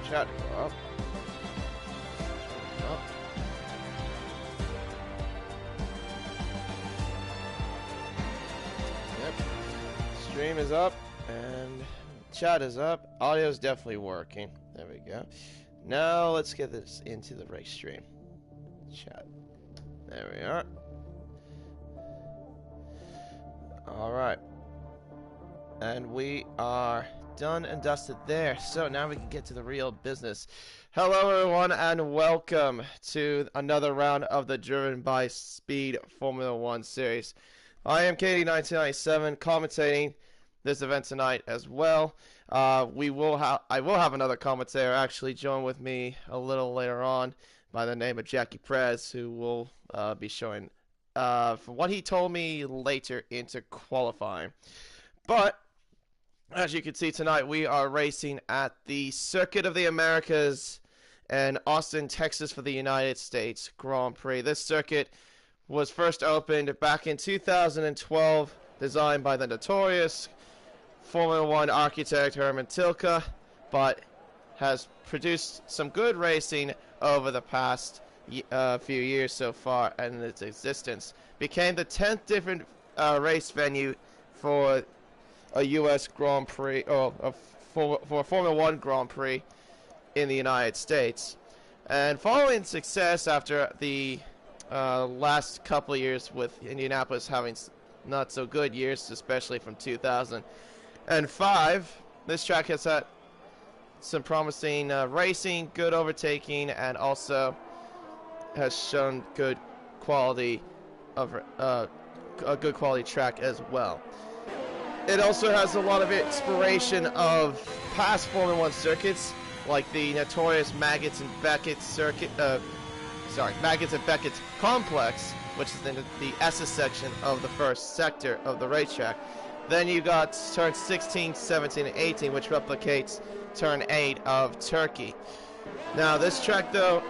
Chat, go up. Up. Yep. Stream is up and chat is up. Audio is definitely working. There we go. Now let's get this into the race stream. Chat. There we are. Alright. And we are done and dusted there. So now we can get to the real business. Hello everyone and welcome to another round of the Driven by Speed Formula 1 series. I am Katie1997 commentating this event tonight as well. I will have another commentator actually join with me a little later on by the name of Jackie Prez, who will be showing from what he told me later into qualifying. But as you can see tonight, we are racing at the Circuit of the Americas in Austin, Texas for the United States Grand Prix. This circuit was first opened back in 2012, designed by the notorious Formula 1 architect Herman Tilke, but has produced some good racing over the past few years so far in its existence. Became the 10th different race venue for a U.S. Grand Prix, or for a Formula 1 Grand Prix in the United States. And following success after the last couple of years with Indianapolis having not so good years, especially from 2005, this track has had some promising racing, good overtaking, and also has shown good quality of a good quality track as well. It also has a lot of inspiration of past Formula 1 circuits, like the notorious Maggots and Beckett circuit. Maggots and Beckett complex, which is in the S's section of the first sector of the racetrack. Then you got turn 16, 17, and 18, which replicates turn 8 of Turkey. Now, this track, though,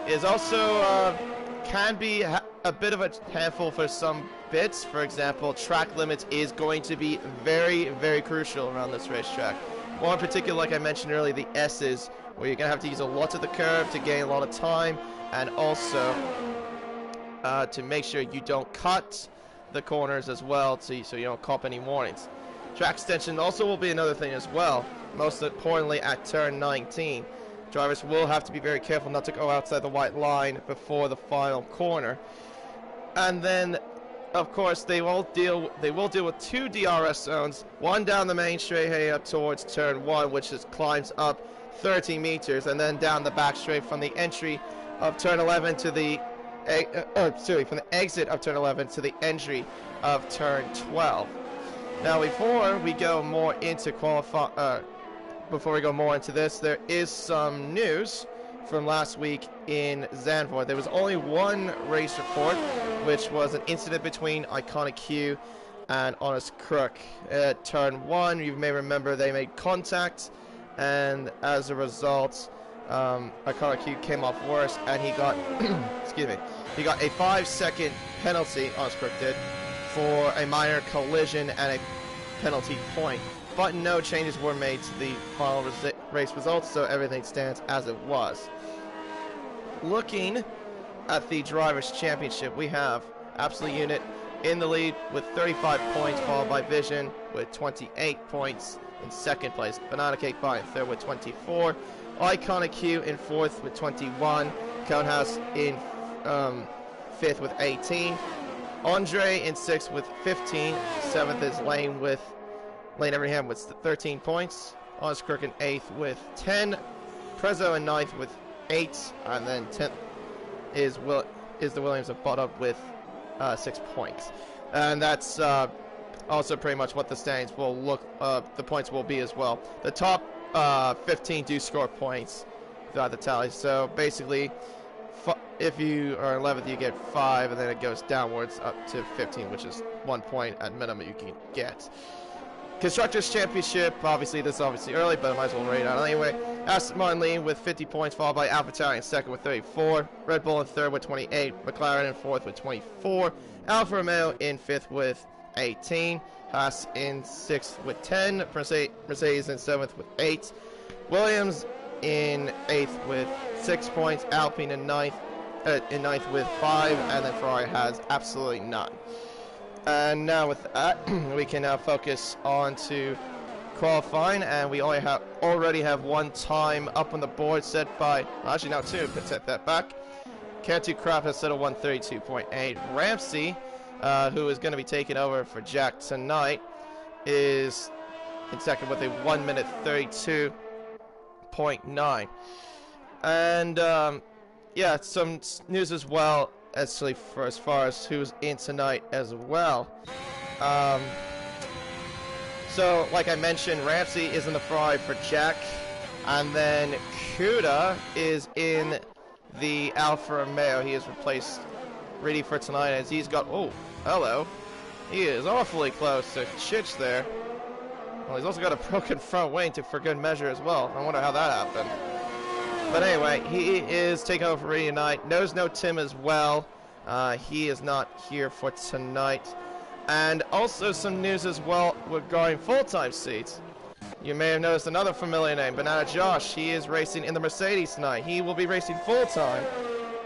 is also can be a bit of a handful for some bits. For example, track limits is going to be very, very crucial around this racetrack. More in particular, like I mentioned earlier, the S's, where you're going to have to use a lot of the curve to gain a lot of time, and also to make sure you don't cut the corners as well, so you don't cop any warnings. Track extension also will be another thing as well. Most importantly, at turn 19, drivers will have to be very careful not to go outside the white line before the final corner. And then, of course, they will deal with two DRS zones, one down the main straightaway up towards turn 1, which climbs up 30 meters, and then down the back straight from the entry of turn 11 to the from the exit of turn 11 to the entry of turn 12. Now, before we go more into this, there is some news from last week in Zandvoort. There was only one race report, which was an incident between Iconic Q and Honest Crook. At turn 1, you may remember they made contact, and as a result, Iconic Q came off worse, and he got he got a 5-second penalty, Honest Crook did, for a minor collision and a penalty point. But no changes were made to the final race results, so everything stands as it was. Looking at the Drivers' Championship, we have Absolute Unit in the lead with 35 points, followed by Vision with 28 points in second place. Banana Cake Pie in third with 24. Iconic Q in fourth with 21. Conehouse in fifth with 18. Andre in sixth with 15. Seventh is Lane Everingham with 13 points. Honest Crook in 8th with 10. Prezzo in 9th with 8. And then 10th is the Williams of Butt Up with 6 points. And that's also pretty much what the standings will the points will be as well. The top 15 do score points throughout the tally. So basically, if you are 11th, you get 5, and then it goes downwards up to 15, which is 1 point at minimum you can get. Constructors' Championship, obviously this is obviously early, but I might as well rate it out anyway. Aston Martin leading with 50 points, followed by AlphaTauri in second with 34. Red Bull in third with 28. McLaren in fourth with 24. Alfa Romeo in fifth with 18. Haas in sixth with 10. Mercedes in seventh with 8. Williams in 8th with 6 points, Alpine in 9th with 5, and then Ferrari has absolutely none. And now with that, we can now focus on to qualifying, and we already have one time up on the board set by, well, actually now two, but set that back. Cantu Craft has set a 132.8. Ramsey, who is going to be taking over for Jack tonight, is in second with a 1 minute 32.9. And yeah, some news as well, actually, for as far as who's in tonight as well. So, like I mentioned, Ramsey is in the Ferrari for Jack, and then Kuda is in the Alfa Romeo. He is replaced ready for tonight as he's got, oh, hello. He is awfully close to Chich there. Well, he's also got a broken front wing for good measure as well. I wonder how that happened. But anyway, he is taking over for Reedy tonight. Knows no Tim as well. He is not here for tonight. And also some news as well regarding full-time seats. You may have noticed another familiar name, Banana Josh. He is racing in the Mercedes tonight. He will be racing full-time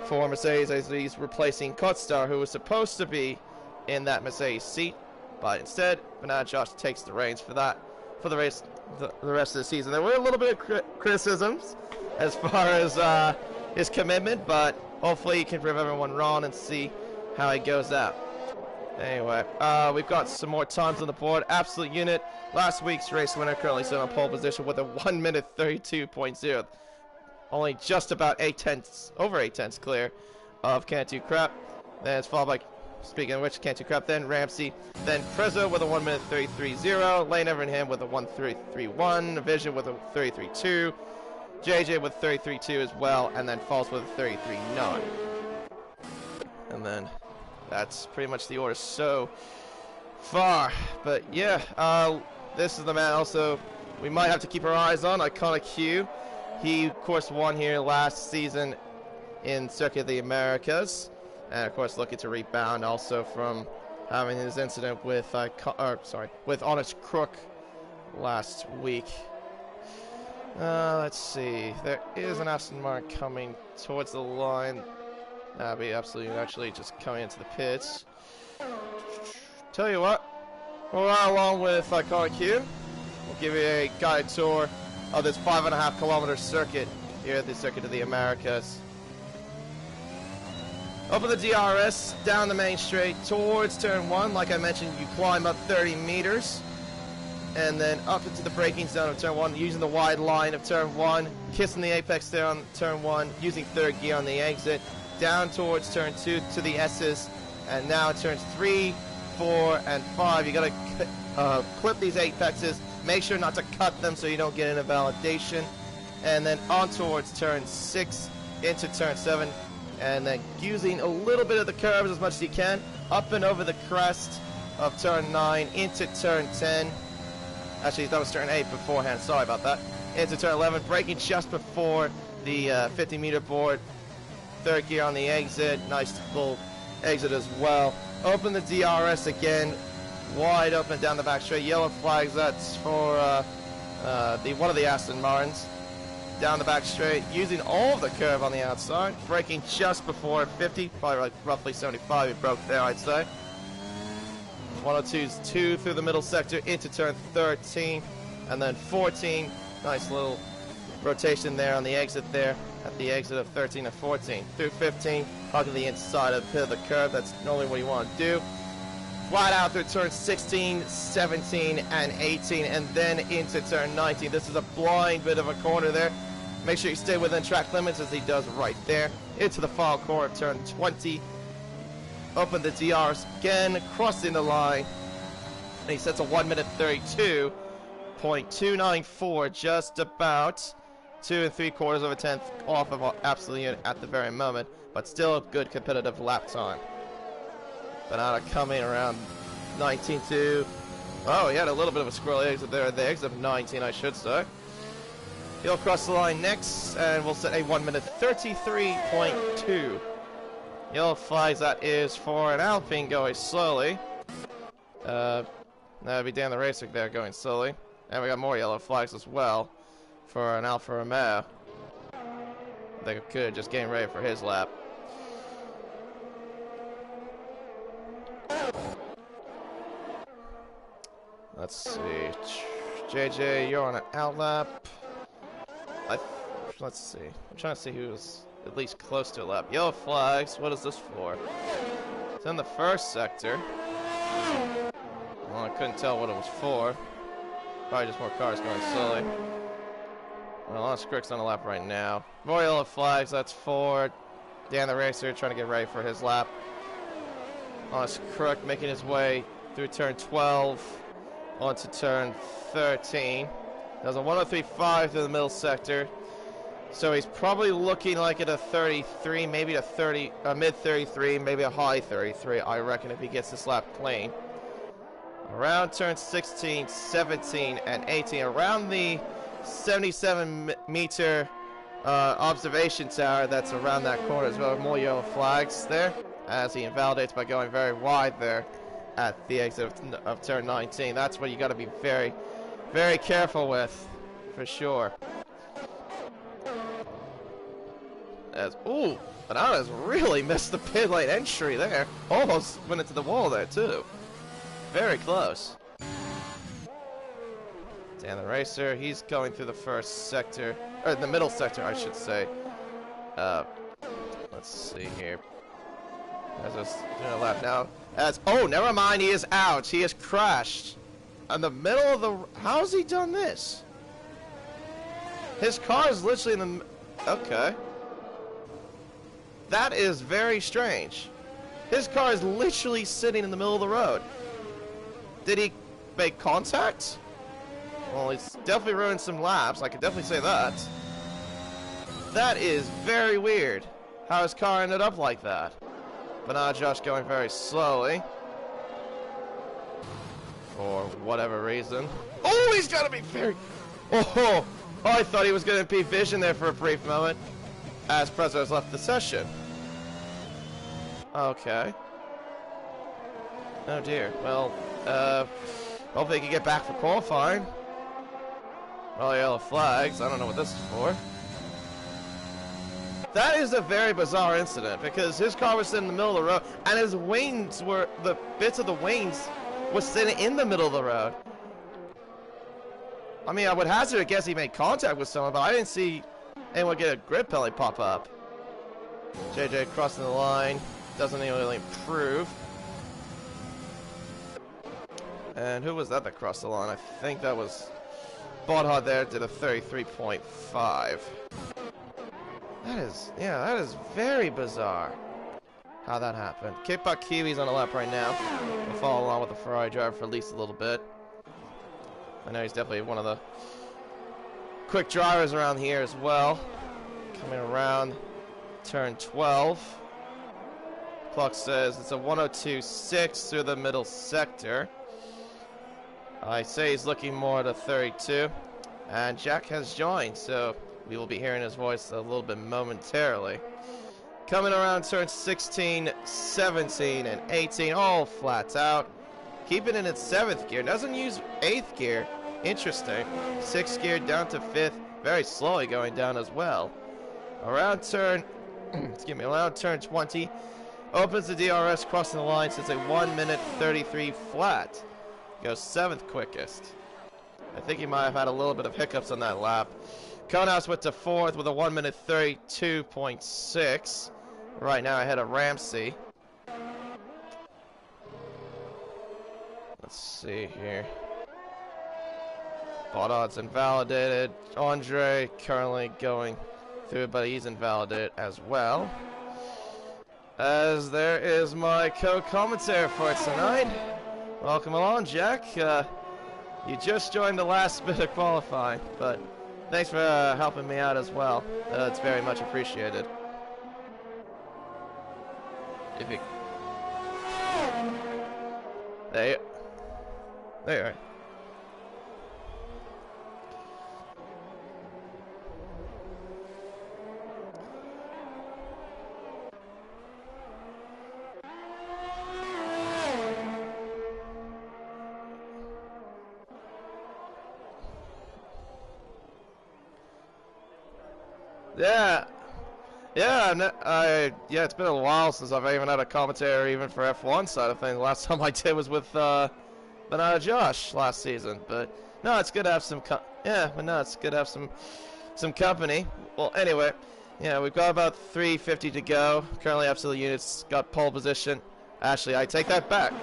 for Mercedes as he's replacing Kotstar, who was supposed to be in that Mercedes seat. But instead, Banana Josh takes the reins for that, for the rest of the season. There were a little bit of criticisms as far as his commitment, but hopefully he can prove everyone wrong and see how it goes out. Anyway, we've got some more times on the board. Absolute unit, last week's race winner, currently sitting on pole position with a 1 minute 32.0. Only just about over 8 tenths clear of Cantu Crap. Then it's followed by, speaking of which, Cantu Crap, then Ramsey, then Prezzo with a 1 minute 33.0, Lane Everingham with a 1:33.1, Vision with a 33.2, JJ with 33.2 as well, and then Falls with a 33.9. And then that's pretty much the order so far. But yeah, this is the man also we might have to keep our eyes on, Iconic Q. He, of course, won here last season in Circuit of the Americas. And, of course, looking to rebound also from having his incident with, with Honest Crook last week. Let's see. There is an Aston Martin coming towards the line. That'd be absolutely actually just coming into the pits. Tell you what, we'll ride along with Iconic Q. We'll give you a guided tour of this 5.5 kilometer circuit here at the Circuit of the Americas. Open the DRS, down the main straight towards turn 1. Like I mentioned, you climb up 30 meters. And then up into the braking zone of turn 1, using the wide line of turn 1, kissing the apex there on turn 1, using third gear on the exit, down towards turn 2 to the S's, and now turns 3, 4, and 5. You gotta clip these apexes, make sure not to cut them so you don't get an invalidation, and then on towards turn 6 into turn 7, and then using a little bit of the curves as much as you can, up and over the crest of turn 9 into turn 10. Actually, that was turn 8 beforehand, sorry about that. Into turn 11, braking just before the 50-meter board. Third gear on the exit, nice full exit as well. Open the DRS again, wide open down the back straight. Yellow flags, that's for one of the Aston Martins. Down the back straight, using all of the curve on the outside. Braking just before 50, probably like roughly 75, it broke there, I'd say. 102's 2 through the middle sector into turn 13, and then 14. Nice little rotation there on the exit there at the exit of 13 and 14. Through 15, hugging the inside of the curve. That's normally what you want to do. Flat out through turn 16, 17, and 18, and then into turn 19. This is a blind bit of a corner there. Make sure you stay within track limits as he does right there. Into the final corner of turn 20. Open the DRS again, crossing the line. And he sets a 1 minute 32.294, just about 2 3/4 of a tenth off of absolute unit at the very moment, but still a good competitive lap time. Banana coming around 19.2. Oh, he had a little bit of a squirrel exit there at the exit of 19, I should say. He'll cross the line next, and we'll set a 1 minute 33.2. Yellow flags, that is for an Alpine going slowly. That'd be Dan the Racer there going slowly. And we got more yellow flags as well for an Alfa Romeo. they could, just getting ready for his lap. Let's see. JJ, you're on an out lap. Let's see. I'm trying to see who's at least close to a lap. Yellow flags. What is this for? It's in the first sector. Well, I couldn't tell what it was for. Probably just more cars going slowly. Well, Honest Crook's on a lap right now. More yellow flags. That's for Dan the Racer trying to get ready for his lap. Honest Crook making his way through turn 12 onto turn 13. There's a 103.5 through the middle sector. So he's probably looking like at a 33, maybe a 30, a mid 33, maybe a high 33, I reckon, if he gets this lap clean. Around turn 16, 17, and 18, around the 77-meter observation tower that's around that corner as well. More yellow flags there, as he invalidates by going very wide there at the exit of turn 19. That's what you got to be very, very careful with, for sure. Ooh, Bananas really missed the pit lane entry there. Almost went into the wall there, too. Very close. Dan the Racer, he's going through the first sector, or the middle sector, I should say. Let's see here. As us doing a lap now. Oh, never mind, he is out. He has crashed. In the middle of the... How's he done this? His car is literally in the... Okay. That is very strange. His car is literally sitting in the middle of the road. Did he make contact? Well, he's definitely ruined some laps. I could definitely say that. That is very weird. How his car ended up like that. Banana Josh going very slowly. For whatever reason. Oh, he's got to be very... Oh, I thought he was going to be vision there for a brief moment. As Prezzo's left the session. Okay. Oh dear. Well, hopefully he can get back for qualifying. All yellow flags. I don't know what this is for. That is a very bizarre incident because his car was sitting in the middle of the road and his wings were, the bits of the wings was sitting in the middle of the road. I mean, I would hazard a guess he made contact with someone, but I didn't see anyone get a grid penalty pop up. JJ crossing the line. Doesn't even really improve. And who was that crossed the line? I think that was Bodhard there, did a 33.5. That is very bizarre how that happened. Kickback Kiwi's on a lap right now. We'll follow along with the Ferrari driver for at least a little bit. I know he's definitely one of the quick drivers around here as well. Coming around turn 12. Clock says it's a 102.6 through the middle sector. I say he's looking more at a 32. And Jack has joined, so we will be hearing his voice a little bit momentarily. Coming around turn 16, 17, and 18, all flats out. Keeping it in 7th gear. Doesn't use 8th gear. Interesting. 6th gear down to 5th. Very slowly going down as well. Around turn, excuse me, around turn 20. Opens the DRS, crossing the line, since a 1 minute 33 flat. Goes 7th quickest. I think he might have had a little bit of hiccups on that lap. Konaus went to 4th with a 1 minute 32.6. Right now ahead of Ramsey. Let's see here. Bodard's invalidated. Andre currently going through, but he's invalidated as well. As there is my co-commentator for tonight. Welcome along, Jack. You just joined the last bit of qualifying, but thanks for helping me out as well. It's very much appreciated. If you... There you are. Yeah, Yeah, yeah, it's been a while since I've even had a commentary even for F1 side of things. The last time I did was with Josh last season. But no, it's good to have some it's good to have some company. Well, anyway, yeah, we've got about 350 to go. Currently, Absolute Units got pole position. Actually, I take that back.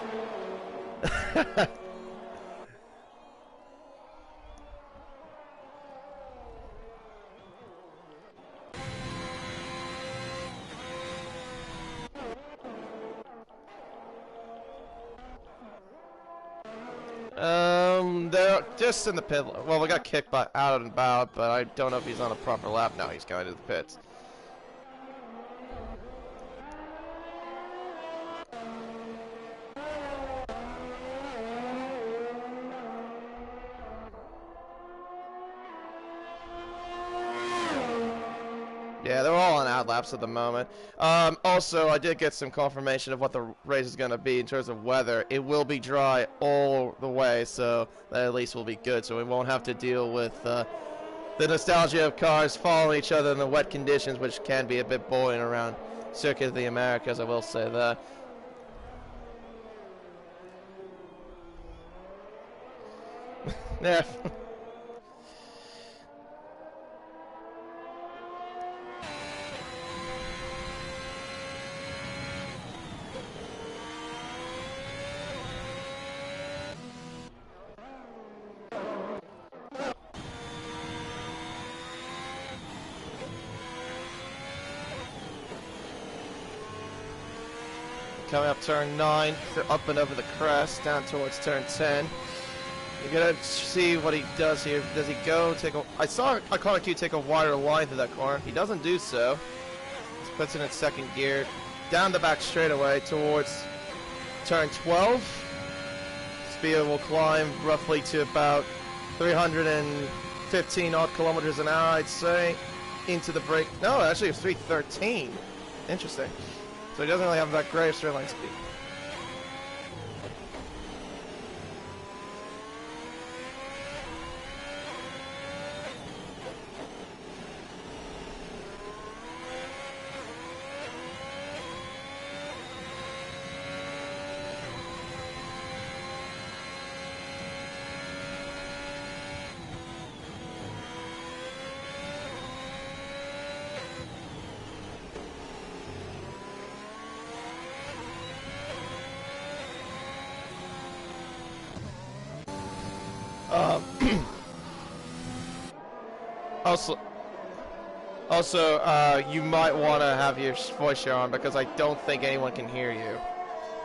They're just in the pit. Well, we got kicked by out and about, but I don't know if he's on a proper lap now. He's going to the pits. Yeah, they're all on out laps at the moment. Also, I did get some confirmation of what the race is going to be in terms of weather. It will be dry all the way, so that at least will be good. So we won't have to deal with the nostalgia of cars following each other in the wet conditions, which can be a bit boring around Circuit of the Americas, I will say that. Yeah. Coming up turn 9, up and over the crest, down towards turn 10. You're gonna see what he does here. Does he go take a... I saw Iconic Q take a wider line through that corner. He doesn't do so. He puts it in second gear. Down the back straightaway towards turn 12. Speed will climb roughly to about 315 odd kilometers an hour, I'd say. Into the brake. No, actually it's 313. Interesting. So he doesn't really have that great straight line speed. Also, you might want to have your voice share on because I don't think anyone can hear you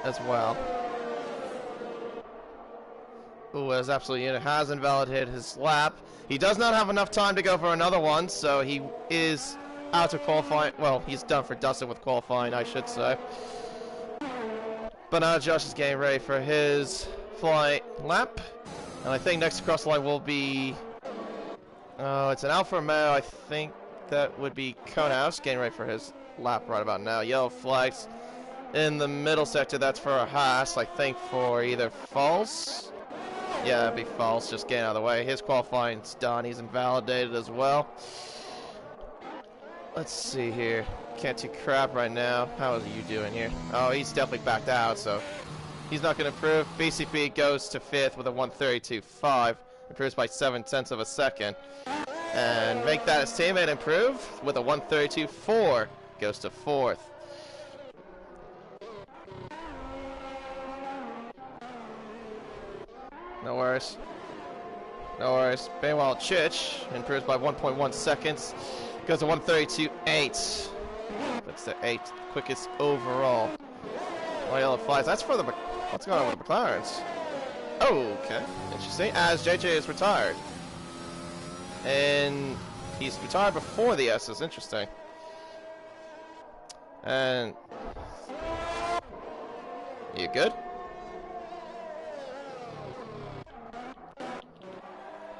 as well. Ooh, as Absolute Unit has invalidated his lap. He does not have enough time to go for another one, so he is out of qualifying. Well, he's done for dusting with qualifying, I should say. But now Josh is getting ready for his flight lap. And I think next across the line will be... it's an Alfa Romeo, I think that would be Konehouse getting ready for his lap right about now. Yellow flags in the middle sector, that's for a Haas, I think for either false. Yeah, that'd be false, just getting out of the way. His qualifying's done, he's invalidated as well. Let's see here. Can't do crap right now. How are you doing here? Oh, he's definitely backed out, so he's not going to improve. BCP goes to 5th with a 132.5. Improves by 0.7 of a second. And make that his teammate improve with a 132.4. Goes to 4th. No worries. No worries. Meanwhile, Chich improves by 1.1 seconds. Goes to 132.8. That's the 8th quickest overall. Oh, yellow flies. That's for the... What's going on with the McLarens? Oh, okay. Interesting. As JJ is retired. And he's retired before the S's. Interesting. And... You good?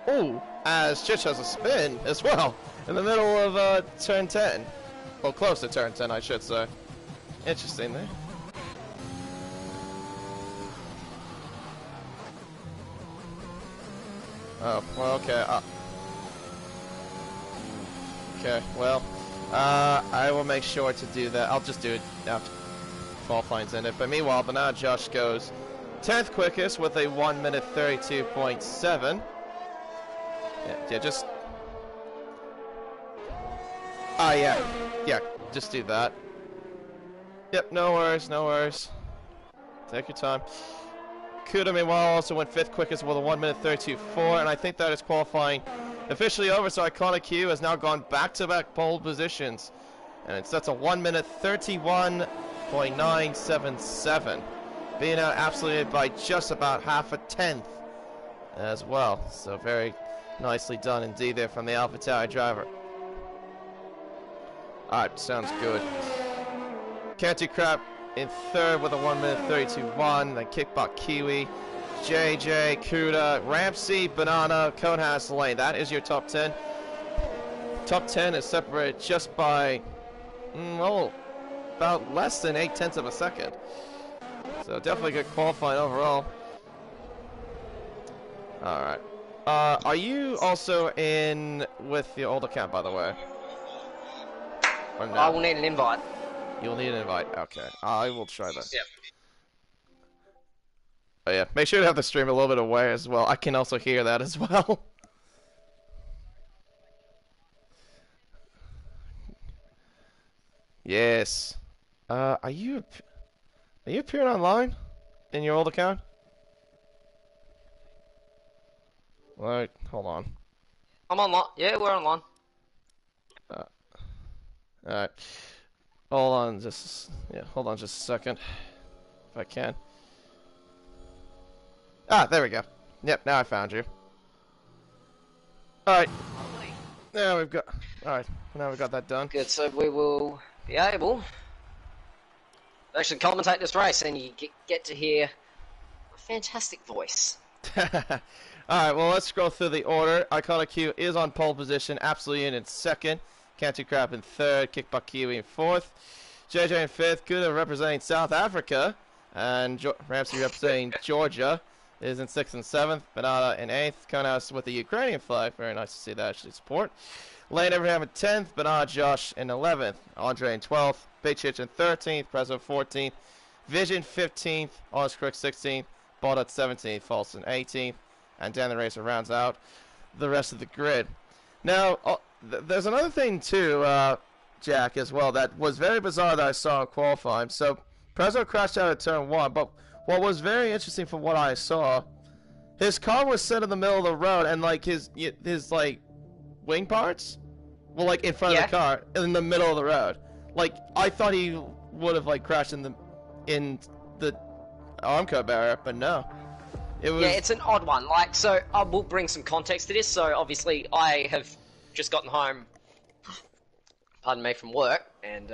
Oh, as Chich has a spin as well. In the middle of turn 10. Well, close to turn 10, I should say. Interesting there. Oh, well, okay. Okay, well, I will make sure to do that. I'll just do it after qualifying's ended. But meanwhile, Banana Josh goes 10th quickest with a 1 minute 32.7. Yeah, just... yeah, just do that. Yep, no worries, no worries. Take your time. Kuda, meanwhile, also went 5th quickest with a 1 minute 32.4, and I think that is qualifying officially over, so Iconic Q has now gone back-to-back pole positions, and it sets a 1 minute 31.977, being out absolutely by just about half a tenth as well. So very nicely done indeed there from the AlphaTauri driver. Alright, sounds good. Cantu Crap in 3rd with a 1 minute 32.1, then Kickbot Kiwi, JJ, Kuda, Ramsey, Banana, Conehouse, Lane. That is your top 10. Top 10 is separated just by, well, about less than 0.8 of a second. So definitely good qualifying overall. Alright. Are you also in with the old account, by the way? Or no? I will need an invite. You'll need an invite. Okay. I will try that. Yep. Oh yeah, make sure to have the stream a little bit away as well. I can also hear that as well. Yes. Are you appearing online in your old account? Alright, hold on. I'm online. Yeah, we're online. Alright. Hold on just a second. If I can. Ah, there we go. Yep, now I found you. Alright. Now we've got that done. Good, so we will be able to actually commentate this race, and you get to hear a fantastic voice. Alright, well, let's scroll through the order. Iconic Q is on pole position, Absolute in 2nd, Cantu Crap in 3rd, Kickbutt Kiwi in 4th, JJ in 5th, Kuda representing South Africa, and Ramsey representing Georgia is in 6th and 7th, Banana in 8th, Conehouse with the Ukrainian flag, very nice to see that actually support. Lane Abraham in 10th, Banana Josh in 11th, Andre in 12th, Big Chich in 13th, Prezo 14th, Vision 15th, Honest Crook 16th, Baldut 17th, False in 18th, and Dan the Racer rounds out the rest of the grid. Now, there's another thing too, Jack, as well, that was very bizarre that I saw in qualifying. So, Prezo crashed out at turn 1, but what was very interesting from what I saw, his car was set in the middle of the road, and like his like wing parts were like in front of the car in the middle of the road. Like I thought he would have like crashed in the Armco barrier, but no. It was... Yeah, it's an odd one. Like, so I will bring some context to this. So obviously, I have just gotten home, pardon me, from work, and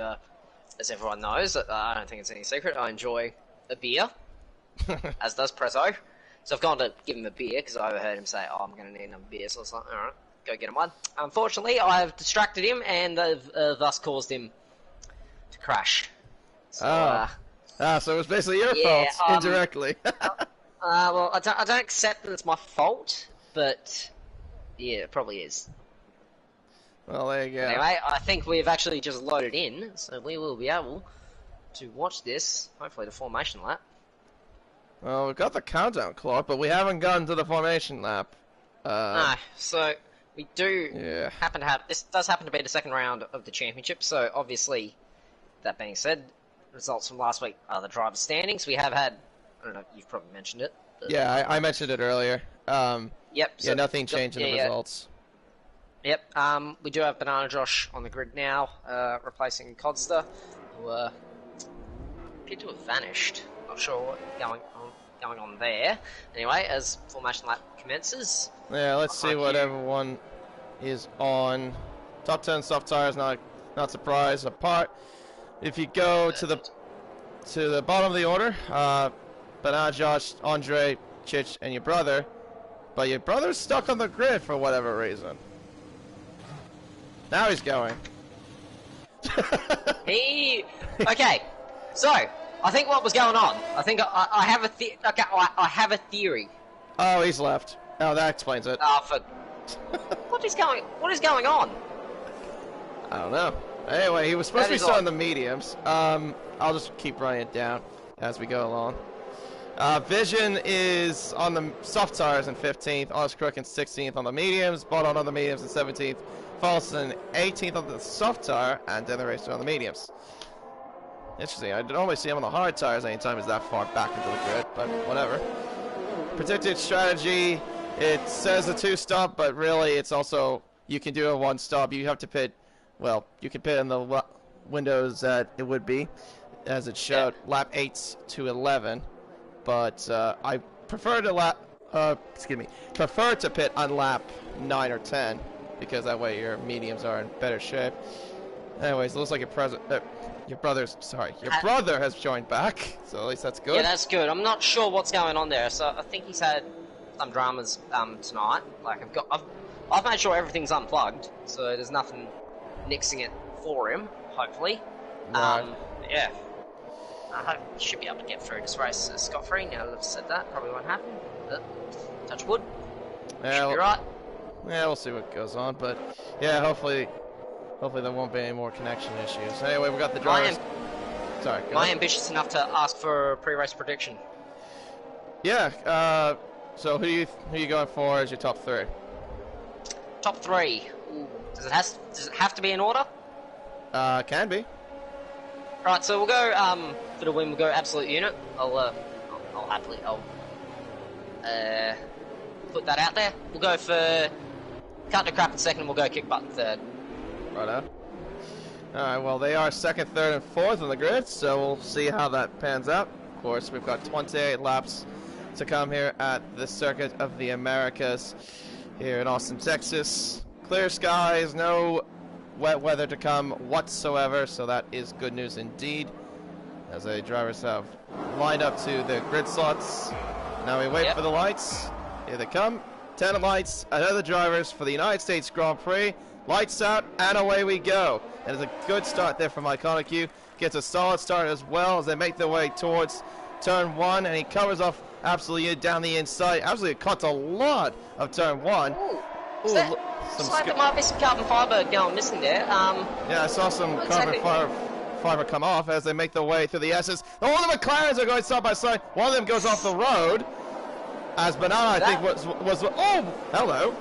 as everyone knows, I don't think it's any secret, I enjoy a beer, as does Prezzo. So I've gone to give him a beer because I overheard him say, "Oh, I'm going to need another beer." So I was like, "All right, go get him one." Unfortunately, I have distracted him and thus caused him to crash. So, so it was basically your fault indirectly. Well, I don't accept that it's my fault, but yeah, it probably is. Well, there you go. Anyway, I think we've actually just loaded in, so we will be able to watch this, hopefully the formation lap. Well, we've got the countdown clock, but we haven't gotten to the formation lap. No, so we do happen to have... This does happen to be the second round of the championship, so obviously, that being said, results from last week are the driver standings. We have had... I don't know, you've probably mentioned it. Yeah, I mentioned it earlier. Yep. So nothing changed in the results. Yep, we do have Banana Josh on the grid now, replacing Codster, who appear to have vanished. Not sure what's going on there. Anyway, as formation lap commences. Yeah, let's see what everyone is on. Top 10 soft tires, not surprised. Apart, if you go to the bottom of the order, Banana Josh, Andre, Chich, and your brother, but your brother's stuck on the grid for whatever reason. Now he's going. Okay, so I think what was going on. I think I have I have a theory. Oh, he's left. Oh, that explains it. What is going on? I don't know. Anyway, he was supposed to be is starting odd. the mediums. I'll just keep running it down as we go along. Vision is on the soft tires in 15th, Honest Crook in 16th on the mediums, Bottom on the mediums in 17th, Falston 18th on the soft tire, and then the racer on the mediums. Interesting, I normally see him on the hard tires anytime he's that far back into the grid, but whatever. Predicted strategy, it says a 2-stop, but really it's also, you can do a 1-stop. You have to pit, well, you can pit in the windows that it would be, as it showed, lap 8 to 11. But I prefer to prefer to pit on lap 9 or 10, because that way your mediums are in better shape. Anyways, it looks like your brother has joined back, so at least that's good. Yeah, that's good. I'm not sure what's going on there, so I think he's had some dramas tonight. Like I've made sure everything's unplugged, so there's nothing nixing it for him. Hopefully, Right. yeah. I hope he should be able to get through this race scot-free. Now that I've said that, probably won't happen. But touch wood. Yeah, Should be right. Yeah, we'll see what goes on, but yeah, hopefully there won't be any more connection issues. Anyway, we got the drivers. Sorry. Am I ambitious enough to ask for a pre-race prediction? Yeah. So who you going for as your top 3? Top 3. Ooh. Does it have to be in order? Can be. Right, so we'll go for the win. We'll go absolute unit. I'll happily put that out there. We'll go for Can't Do Crap in second. And we'll go Kick Butt in third. Righto. Alright, well, they are 2nd, 3rd, and 4th on the grid, so we'll see how that pans out. Of course, we've got 28 laps to come here at the Circuit of the Americas here in Austin, Texas. Clear skies, no wet weather to come whatsoever, so that is good news indeed, as the drivers have lined up to the grid slots. Now we wait for the lights. Here they come. 10 lights, another drivers for the United States Grand Prix. Lights out, and away we go. And it's a good start there from Iconic. Gets a solid start as well as they make their way towards turn 1, and he covers off Absolutely down the inside. Absolutely cuts a lot of turn 1. Ooh, looks like there might be some carbon fibre going missing there. Yeah, I saw some carbon fibre come off as they make their way through the S's. All the McLarens are going side by side. One of them goes off the road. As Banana, I think, was oh, hello.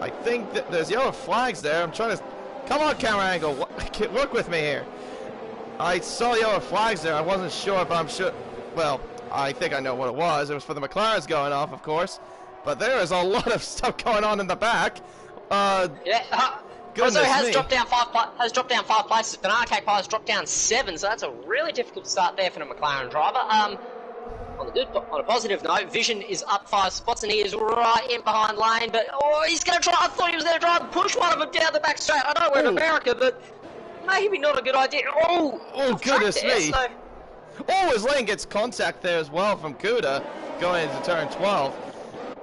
I think that there's yellow flags there. I'm trying to... Come on, camera angle. Work with me here. I saw yellow flags there. I wasn't sure, but I'm sure... Well, I think I know what it was. It was for the McLarens going off, of course. But there is a lot of stuff going on in the back. Goodness has me. dropped down 5 places. Banana Cake Pie has dropped down 7, so that's a really difficult start there for the McLaren driver. On a positive note, Vision is up 5 spots and he is right in behind Lane, but he's going to try. I thought he was going to try and push one of them down the back straight. I know we're in America, but maybe not a good idea. Oh, goodness me. So... His Lane gets contact there as well from Kuda going into turn 12.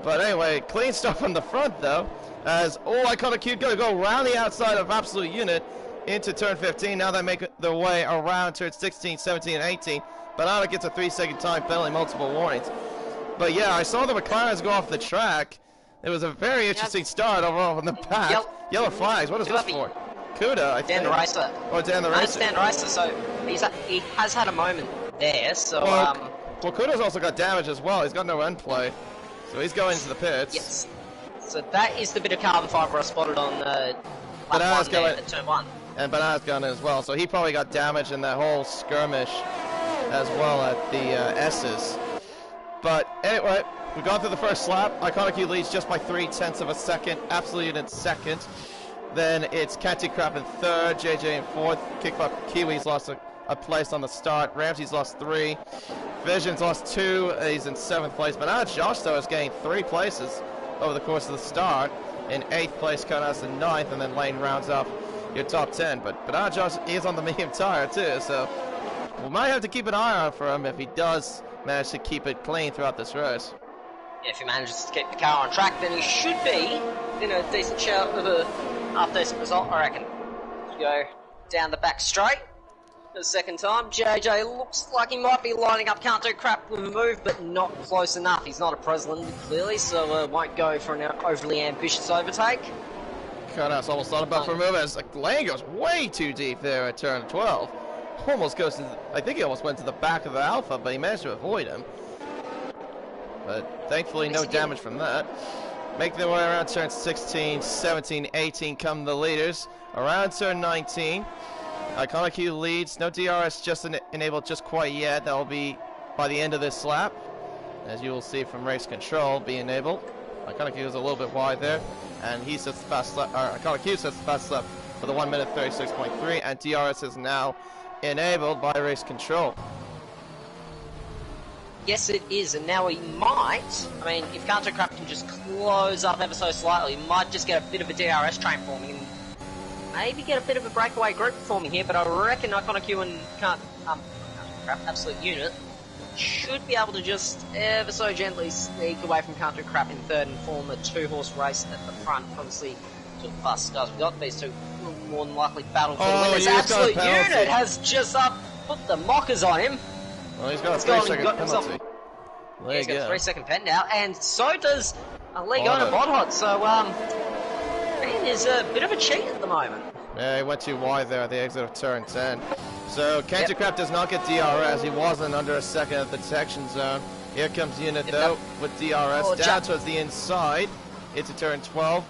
But anyway, clean stuff from the front though, as Iconic Q going to go around the outside of Absolute Unit into turn 15. Now they make their way around turn 16, 17, and 18. Banana gets a 3-second time penalty, multiple warnings. But yeah, I saw the McLarens go off the track. It was a very interesting start overall in the back. Yellow flags, what is this for? Kuda, I think. Dan the Racer. Dan the Racer. Dan the Racer, so he has had a moment there, so... Well, Kuda's also got damage as well. He's got no end play. So he's going into the pits. Yes. So that is the bit of carbon fibre I spotted on Banana's going at turn 1. And Banana's gone as well, so he probably got damage in that whole skirmish as well at the S's. But anyway, we've gone through the first lap. Iconic U leads just by 0.3 of a second. Absolute in second. Then it's Canty Crap in third. JJ in fourth. Kickbutt Kiwi's lost a place on the start. Ramsey's lost 3. Vision's lost 2. He's in 7th place. But now Josh, though, is gaining 3 places over the course of the start. In 8th place, Konas in 9th, and then Lane rounds up your top 10. But now Josh is on the medium tire, too, so we might have to keep an eye on for him if he does manage to keep it clean throughout this race. Yeah, if he manages to keep the car on track, then he should be in a decent shout with a half-decent result, I reckon. Go down the back straight for the second time. JJ looks like he might be lining up, can't do crap with a move, but not close enough. He's not a Breslin, clearly, so won't go for an overly ambitious overtake. Cutouts almost thought about for a move as Lane goes way too deep there at turn 12. Almost goes to, I think he almost went to the back of the Alpha, but he managed to avoid him. But thankfully no damage from that. Make their way around turn 16, 17, 18 come the leaders. Around turn 19, Iconic Q leads. No DRS just enabled just quite yet. That will be by the end of this lap, as you will see from race control be enabled. Iconic Q is a little bit wide there, and he sets the fast lap. Iconic Q sets the fast lap for the 1 minute 36.3, and DRS is now enabled by race control. Yes, it is, and now he might. I mean, if Counter Crap can just close up ever so slightly, he might just get a bit of a DRS train forming and maybe get a bit of a breakaway group forming here. But I reckon Iconic Q and Counter Crap, Absolute Unit, should be able to just ever so gently sneak away from Counter Crap in third and form a two-horse race at the front. Obviously, to the fastest guys we've got, these two will more than likely battle for the win. This Absolute Unit has just put the mockers on him. Well, he's got a 3-second penalty. Yeah, he's got a 3-second pen now, and so does Legona Bodhot. So, man is a bit of a cheat at the moment. Yeah, he went too wide there at the exit of turn 10. So, Cantor Crap does not get DRS. He wasn't under a second at the detection zone. Here comes Unit, though, with DRS down towards the inside into turn 12.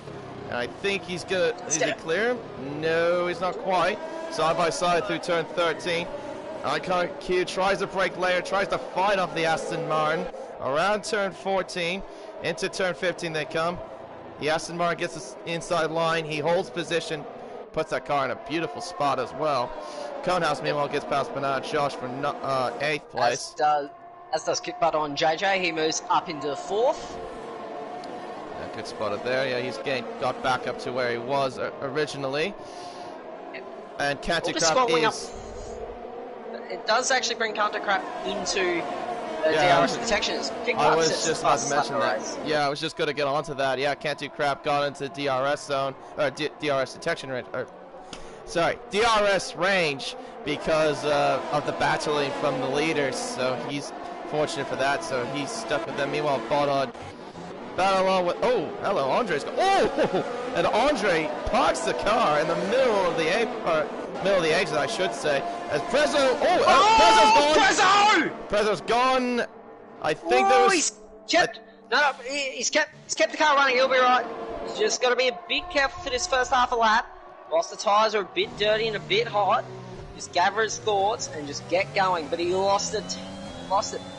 And I think he's gonna... Is he clear? No, he's not quite. Side by side through turn 13. Iconic Q tries to break layer, tries to fight off the Aston Martin. Around turn 14, into turn 15 they come. The Aston Martin gets this inside line, he holds position, puts that car in a beautiful spot as well. Conehouse meanwhile gets past Bernard Josh for 8th place. As does Kickbutt on JJ, he moves up into 4th. Yeah, good spotted there, yeah, he's got back up to where he was originally. And Cantor Crap is... It does actually bring Counter Crap into DRS detection. I was just about to mention that. Yeah, I was just going to get onto that. Yeah, Cantor Crap got into DRS zone, or DRS detection range, sorry, DRS range because of the battling from the leaders. So he's fortunate for that. So he's stuck with them. Meanwhile, Bodod battle along with. Oh, hello, Andre's. And Andre parks the car in the middle of the exit, I should say. As Prezzo, Prezzo's gone. Prezzo's gone. I think there was. He's kept the car running. He'll be right. He's just got to be a bit careful for this first half a lap. Whilst the tyres are a bit dirty and a bit hot, just gather his thoughts and just get going. But he lost it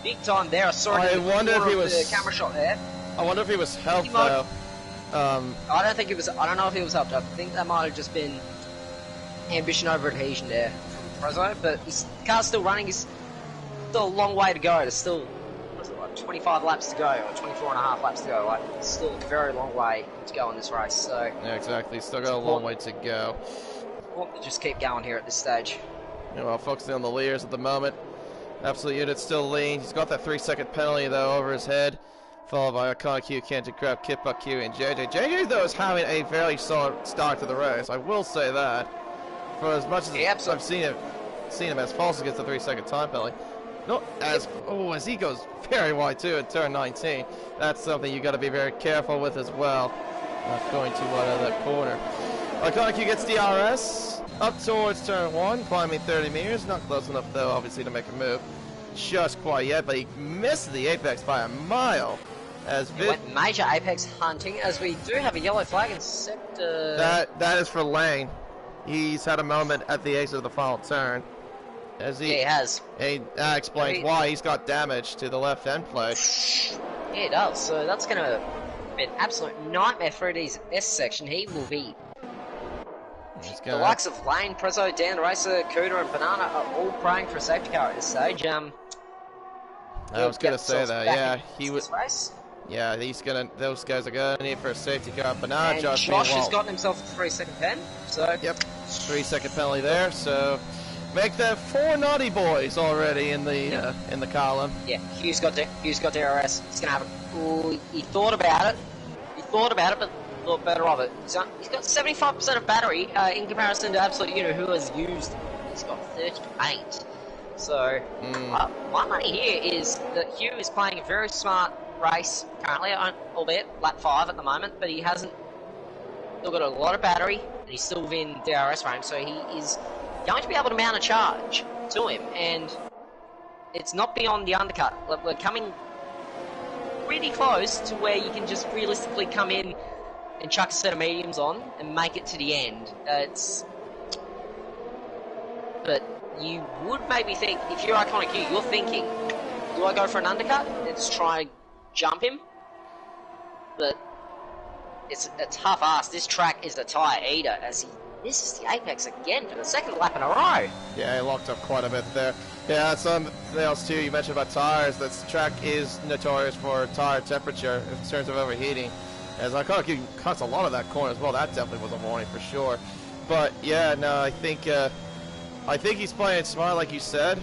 big time there. I saw him in the camera shot there. I wonder if he was helped though. I don't think it was. I don't know if he was helped. I think that might have just been ambition over adhesion there from Prezzo. But the car's still running. He's still a long way to go. There's still, what is it, like 25 laps to go, or 24 and a half laps to go. Like, it's still a very long way to go in this race. So yeah, exactly. Still got a long way to go. Want to just keep going here at this stage. Yeah, well, focusing on the leaders at the moment. Absolute Unit still lean. He's got that 3-second penalty though over his head. Followed by Iconic Q, Cantor Crap, Kitbuck Q, and JJ. JJ, though, is having a very solid start to the race. I will say that. For as much as I've seen him as false against the 3-second time penalty. Not as as he goes very wide too at turn 19. That's something you got to be very careful with as well. Not going too wide out of that corner. Iconic Q gets DRS up towards turn 1, climbing 30 meters. Not close enough though, obviously, to make a move just quite yet, but he missed the apex by a mile. As went major apex hunting, as we do have a yellow flag in sector. That is for Lane. He's had a moment at the exit of the final turn. He has. That explains why he's got damage to the left end plate. Yeah, it does. So that's going to be an absolute nightmare for his S section. He will be. The likes of Lane, Prezzo, Dan Racer, Cooter, and Banana are all praying for a safety car at this stage. I was going to say that. Yeah, he was. Yeah, those guys are going to need for a safety car. Banana, Josh has gotten himself a 3-second pen. So yep, 3-second penalty there. So make that 4 naughty boys already in the column. Yeah, Hugh's got DRS. He's going to have it. He thought about it. But thought better of it. He's got 75% of battery in comparison to Absolute Unit, who has used. He's got 38. So my money here is that Hugh is playing a very smart race currently, albeit lap 5 at the moment, but he hasn't still got a lot of battery, and he's still within DRS range, so he is going to be able to mount a charge to him, and it's not beyond the undercut. We're coming pretty close to where you can just realistically come in and chuck a set of mediums on and make it to the end. But you would maybe think, if you're Iconic Q, you're thinking, do I go for an undercut? Let's try and jump him. But it's a tough ask. This track is a tyre eater as he misses the apex again for the second lap in a row. Yeah, he locked up quite a bit there. Yeah, something else too you mentioned about tires. This track is notorious for tire temperature in terms of overheating. As Iconic Q cuts a lot of that corner as well. That definitely was a warning for sure. But yeah, no, I think he's playing it smart, like you said.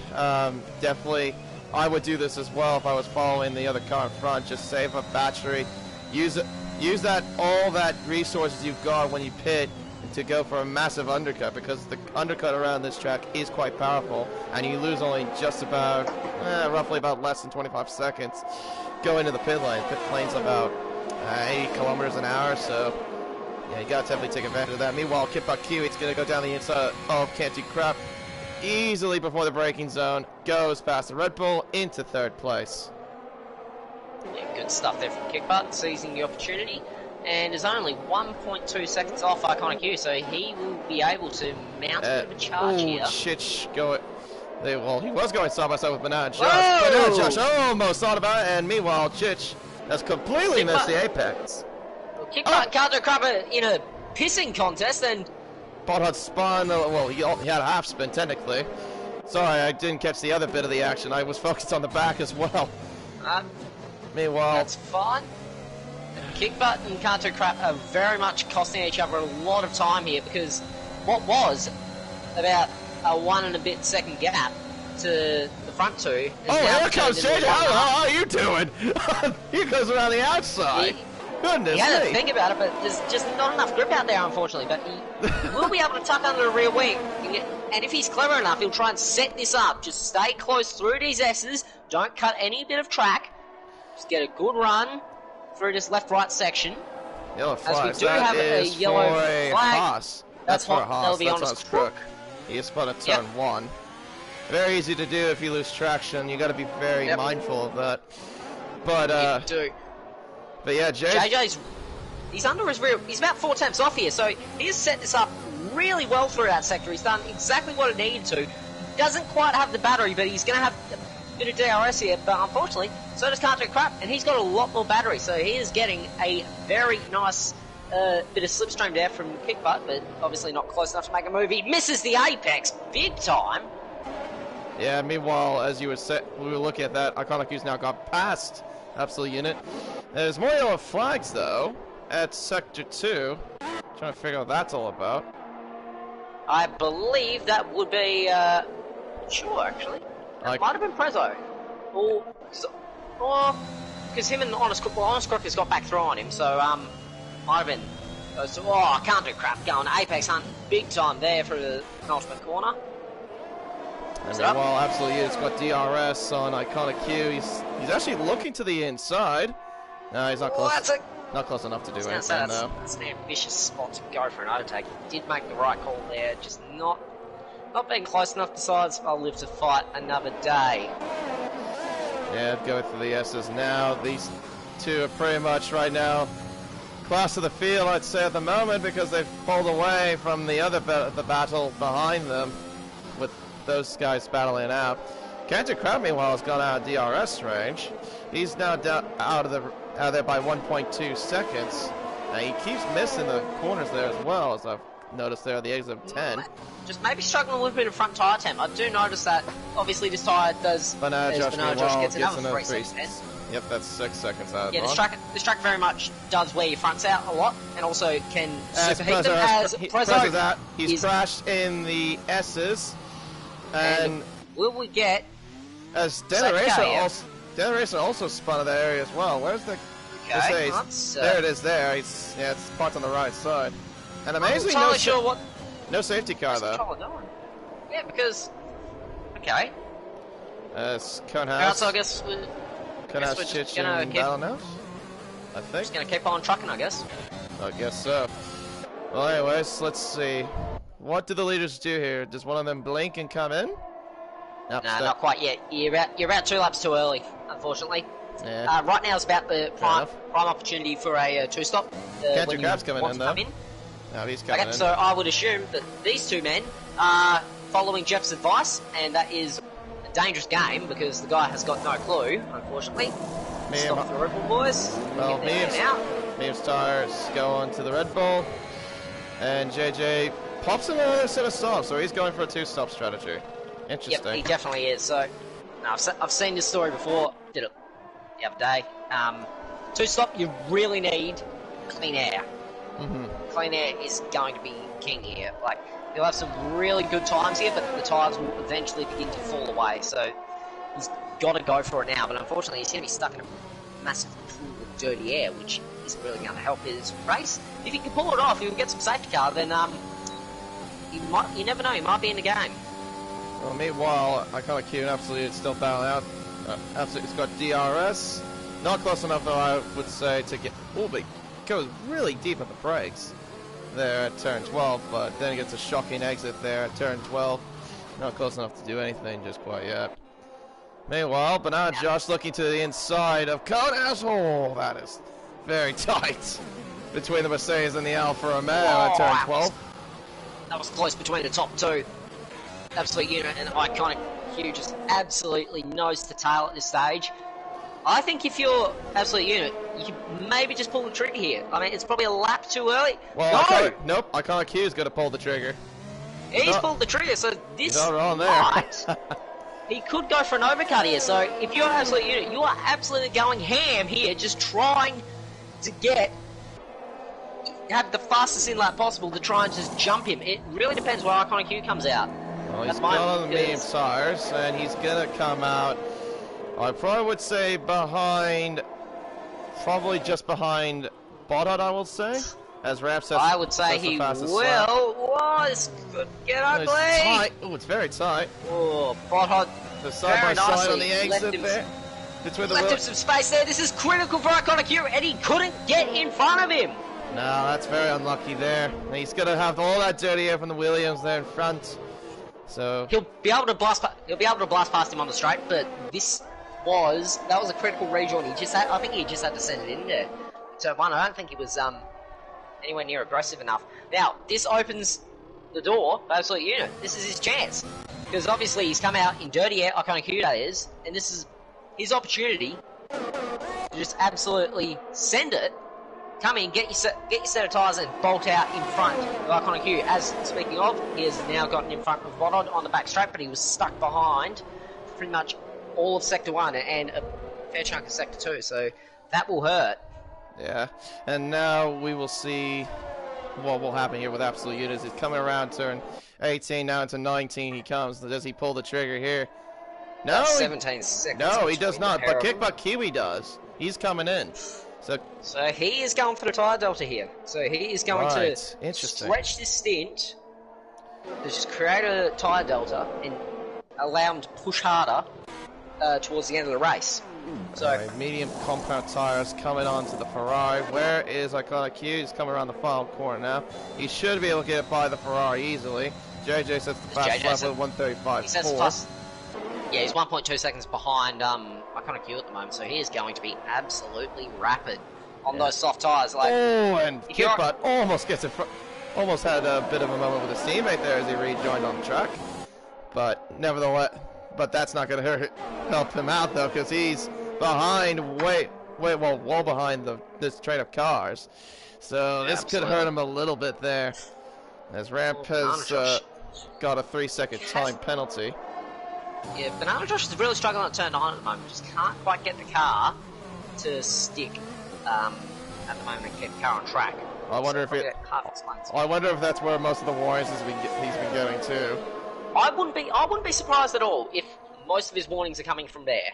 Definitely, I would do this as well if I was following the other car in front. Just save up battery, use all that resources you've got when you pit to go for a massive undercut, because the undercut around this track is quite powerful, and you lose only just about, roughly about less than 25 seconds going to the pit lane. Pit lane's about 80 kilometers an hour, so yeah, you gotta definitely take advantage of that. Meanwhile, Kitbot Q, it's gonna go down the inside of Can't Do Crap easily before the braking zone, goes past the Red Bull into third place. Yeah, good stuff there from Kickbutt, seizing the opportunity, and is only 1.2 seconds off Iconic Q, so he will be able to mount a bit of a charge here. Chich well, he was going side by side with Banana Josh. Banana Josh almost thought about it, and meanwhile, Chich has completely missed the apex. Well, Kickbutt can't do crap in a pissing contest, and Bot had spun, well, he had a half spin technically. Sorry, I didn't catch the other bit of the action. I was focused on the back as well. Meanwhile, that's fine. Kickbutt and Can't Do Crap are very much costing each other a lot of time here, because what was about a 1 and a bit second gap to the front two. Here comes JJ. How are you doing? He goes around the outside. Goodness he had me. to think about it, but there's just not enough grip out there, unfortunately. But he will be able to tuck under the rear wing. And if he's clever enough, he'll try and set this up. Just stay close through these S's. Don't cut any bit of track. Just get a good run through this left-right section. Yellow flag. As we do have a yellow flag. Haas. That's for Haas. That'll be That's on his crook. He spun at turn 1. Very easy to do if you lose traction. You got to be very mindful of that. But But yeah, JJ's he's under his rear. He's about 4 tenths off here, so he has set this up really well through that sector. He's done exactly what it needed to. Doesn't quite have the battery, but he's going to have a bit of DRS here. But unfortunately, so does Can't Do Crap, and he's got a lot more battery, so he is getting a very nice bit of slipstream there from Kickbutt, but obviously not close enough to make a move. He misses the apex big time. Yeah. Meanwhile, as you were we were looking at that, Iconic Q's now got past Absolute Unit. There's more yellow flags though at Sector 2. Trying to figure out what that's all about. I believe that would be sure actually. It might have been Prezzo. Or because him and Honest Crook has got back through on him, so might have been I Can't Do Crap going apex hunt big time there for the penultimate corner. And meanwhile, Absolute Unit's got DRS on Iconic Q. He's actually looking to the inside. No, he's not close. Not close enough to do anything, though. That's an ambitious spot to go for an overtake. He did make the right call there, just not being close enough. Besides, I'll live to fight another day. Yeah, go through the S's now. These two are pretty much right now class of the field, I'd say, at the moment, because they've pulled away from the other the battle behind them, with those guys battling out. Can't Do Crap, meanwhile, has gone out of DRS range. He's now out there by 1.2 seconds. He keeps missing the corners there as well, as I've noticed there at the exit of 10. Just maybe struggling a little bit in front tyre temp. I do notice that, obviously, this tyre does... Banana Josh gets another 3 seconds. Yep, that's 6 seconds out of this track very much does wear your fronts out a lot, and also can superheat them as Prezzo. He's crashed in the S's, and will we get... As Racer also spun in that area as well. Where's the... Okay, there it is there. It's parked on the right side. And amazingly, no safety car though. Yeah, because... Okay. Conehouse. So I guess Conehouse, Chich, and Battlehouse, I think. Just gonna keep on trucking, I guess. I guess so. Well, anyways, let's see. What do the leaders do here? Does one of them blink and come in? Nope, No, not quite yet. You're about 2 laps too early, unfortunately. Yeah. Right now is about the prime opportunity for a two-stop. Cantor Crab's coming in, though. No, he's coming in. So I would assume that these two men are following Jeff's advice, and that is a dangerous game because the guy has got no clue, unfortunately. Stop the Red Bull boys. Well, Meme's tires go on to the Red Bull, and JJ pops in another set of stops, so he's going for a two-stop strategy. Interesting. Yep, he definitely is. So, no, I've seen this story before. Did it the other day. Two-stop, you really need clean air. Clean air is going to be king here. Like, you'll have some really good times here, but the tyres will eventually begin to fall away. So he's got to go for it now. But unfortunately, he's going to be stuck in a massive pool of dirty air, which isn't really going to help his race. If he can pull it off, he will get some safety car. Then you never know. He might be in the game. Well, meanwhile, Iconic Q and Absolute still battling out. Absolute's got DRS. Not close enough, though, I would say, to get... Oh, but he goes really deep at the brakes there at turn 12, but then he gets a shocking exit there at turn 12. Not close enough to do anything just quite yet. Meanwhile, Banana Josh looking to the inside of Conas. Oh, that is very tight between the Mercedes and the Alfa Romeo at turn 12. That was close between the top two. Absolute Unit and Iconic Q just absolutely nose to tail at this stage. I think if you're Absolute Unit, you could maybe just pull the trigger here. I mean, it's probably a lap too early. Well, Iconic Q's got to pull the trigger. He's pulled the trigger, so this might. He could go for an overcut here. So if you're Absolute Unit, you are absolutely going ham here, just trying to have the fastest in lap possible to try and just jump him. It really depends where Iconic Q comes out. Well, he's got on the medium tires, and he's going to come out, I probably would say probably just behind Bodot, I will say. As Ramp says, I would say he will. Whoa, this could get ugly. Oh, it's very tight. Oh, Bodot. The side-by-side on the exit there. Left him some space there. This is critical for Iconic Q, and he couldn't get in front of him. No, that's very unlucky there. He's going to have all that dirty air from the Williams there in front. So he'll be able to blast past him on the straight, but that was a critical rejoin. I think he just had to send it in there. So I don't think he was anywhere near aggressive enough. Now this opens the door for Absolute Unit. This is his chance because obviously he's come out in dirty air. Iconic Q that is, and this is his opportunity to just absolutely send it. Come in, get your set of tyres and bolt out in front of Iconic Q. As speaking of, he has now gotten in front of Bodod on the back straight, but he was stuck behind pretty much all of Sector 1 and a fair chunk of Sector 2, so that will hurt. Yeah, and now we will see what will happen here with Absolute Units. He's coming around turn 18, now into 19 he comes. Does he pull the trigger here? No, 17 seconds. No, he does not, but Kickbutt Kiwi does. He's coming in. So he is going for the tyre delta here. So he is going to stretch this stint to just create a tyre delta and allow him to push harder towards the end of the race. So medium compound tyres coming onto the Ferrari. Where is Iconic Q? He's coming around the final corner now. He should be able to get by the Ferrari easily. JJ sets the fastest lap with 1:35.4. Yeah, he's 1.2 seconds behind Iconic Q at the moment, so he is going to be absolutely rapid on those soft tyres. Like, and Kickbutt almost gets it. Almost had a bit of a moment with his teammate there as he rejoined on the track. But nevertheless, that's not going to help him out though, because he's behind, well behind this train of cars. So this could hurt him a little bit there, as Ramp has got a 3-second time penalty. Yeah, Banana Josh is really struggling at turn 9 at the moment. Just can't quite get the car to stick at the moment and keep the car on track. I wonder if that's where most of the warnings he's been getting too. I wouldn't be surprised at all if most of his warnings are coming from there.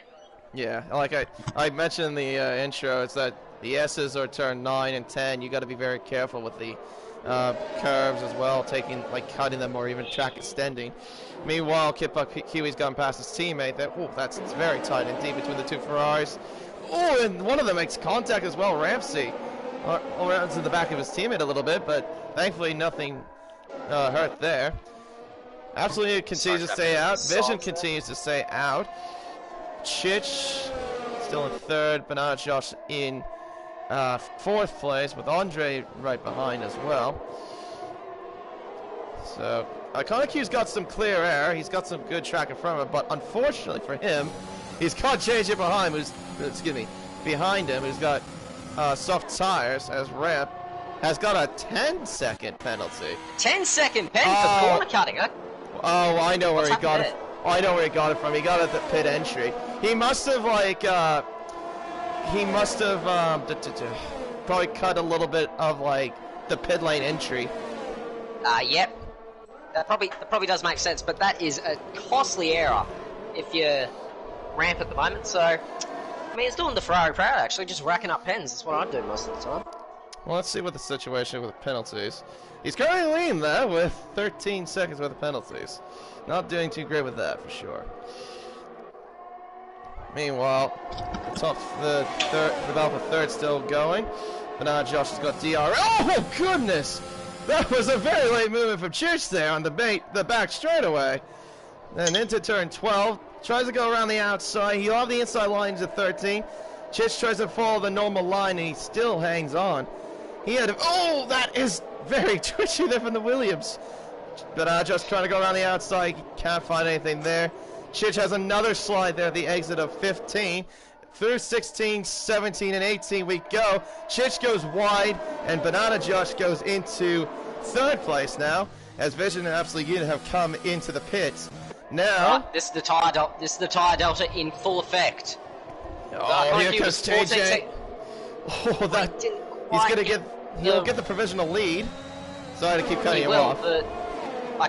Yeah, like I mentioned in the intro, it's that the S's are turn 9 and 10. You got to be very careful with the curves as well, cutting them or even track extending. Meanwhile, Kickbutt Kiwi's gone past his teammate. That's very tight and deep between the two Ferraris. And one of them makes contact as well, Ramsey. Or runs in the back of his teammate a little bit, but Thankfully, nothing hurt there. Absolute continues to stay out. Vision continues to stay out. Chich still in third. Banana Josh in fourth place, with Andre right behind as well. So Iconic Q's got some clear air. He's got some good track in front of him, but unfortunately for him, he's got JJ behind him, who's got soft tires as Ramp has got a 10-second penalty. 10-second pen for corner cutting, huh? Oh, I know where he got it. I know where he got it from. He got it at the pit entry. He must have probably cut a little bit of the pit lane entry. Yep. That probably does make sense, but that is a costly error if you ramp at the moment. So, I mean, it's doing the Ferrari proud actually, just racking up pens. That's what I do most of the time. Well, let's see what the situation with penalties. He's currently leading there with 13 seconds worth of penalties. Not doing too great with that for sure. Meanwhile, the battle for third still going. But now Josh has got DR. Oh goodness! That was a very late movement from Church there on the back straightaway. Then into turn 12. Tries to go around the outside. He'll have the inside line to 13. Chich tries to follow the normal line and he still hangs on. He had that is very twitchy there from the Williams. But just trying to go around the outside. Can't find anything there. Chich has another slide there at the exit of 15. Through 16, 17, and 18 we go. Chich goes wide, and Banana Josh goes into third place now, as Vision and Absolute Unit have come into the pits. Now, this is the tire delta in full effect. Oh, here comes JJ. Oh, that he'll get the provisional lead. Sorry to keep cutting him off. But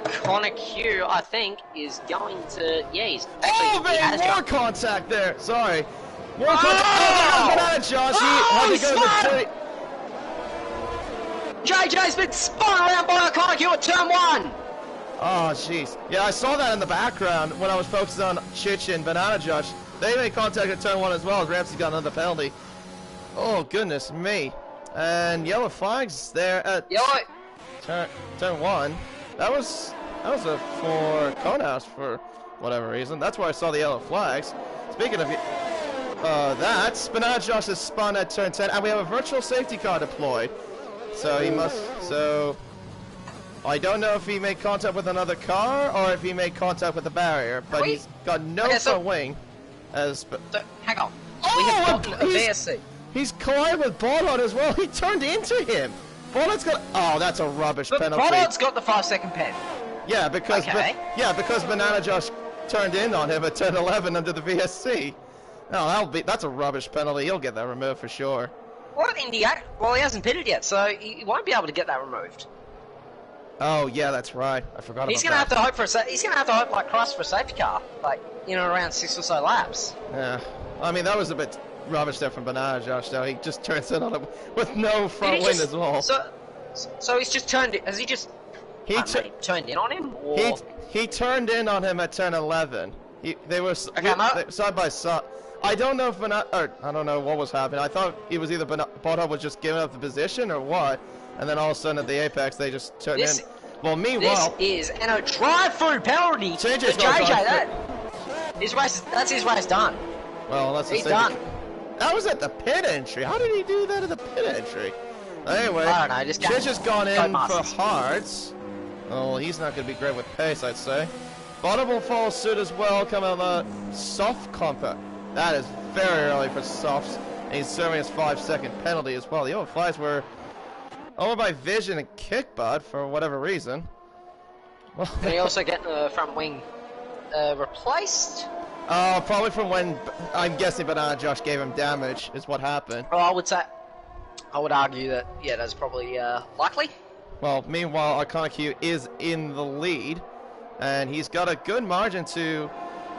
Iconic Q, I think, is going to. Yeah, he's actually. More contact there. Sorry. More contact. Banana Josh. He had to go to JJ's been spun around by Iconic Q at turn 1. Oh, jeez. Yeah, I saw that in the background when I was focused on Chich and Banana Josh. They made contact at turn 1 as well, as Ramsey got another penalty. Oh, goodness me. And yellow flags there at turn 1. That was a for Conehouse for whatever reason. That's why I saw the yellow flags. Speaking of that, Banana Josh is spun at turn 10, and we have a virtual safety car deployed. So he must. So I don't know if he made contact with another car or if he made contact with the barrier, but he's got no front wing. Hang on. We have gotten a VSC. He's collided with Bordon as well. He turned into him. Bordon's got. Oh, that's a rubbish penalty. Bordon's got the 5-second pen. Yeah, because because Banana Josh turned in on him at turn 11 under the VSC. No, that's a rubbish penalty. He'll get that removed for sure. What India? Well, he hasn't pitted yet, so he won't be able to get that removed. Oh yeah, that's right. I forgot about that. He's gonna have to hope he's gonna have to hope like Christ for a safety car, like around 6 or so laps. Yeah, I mean that was a bit rubbish there from Banana Josh. Though he just turns in on him with no front wing as well. So he's just turned. Has he just? Turned in on him. Or? He turned in on him at turn 11. They were side by side. I don't know if I don't know what was happening. I thought it was either Bottom was just giving up the position or what, and then all of a sudden at the apex they just turned in. Well, meanwhile, this is a drive-through penalty for JJ. That's his race done. Well, that's he's done. That was at the pit entry. How did he do that at the pit entry? Anyway, I don't know. Just has gone in for hards. Oh, he's not going to be great with pace, I'd say. Bottom will follow suit as well. Come on the soft compa. That is very early for softs. And he's serving his 5-second penalty as well. The other flies were over by Vision and Kickbutt for whatever reason. Well, can he also get the front wing replaced? Probably from when I'm guessing Banana Josh gave him damage is what happened. Well, I would argue that that's probably likely. Well, meanwhile, Iconic Q is in the lead, and he's got a good margin to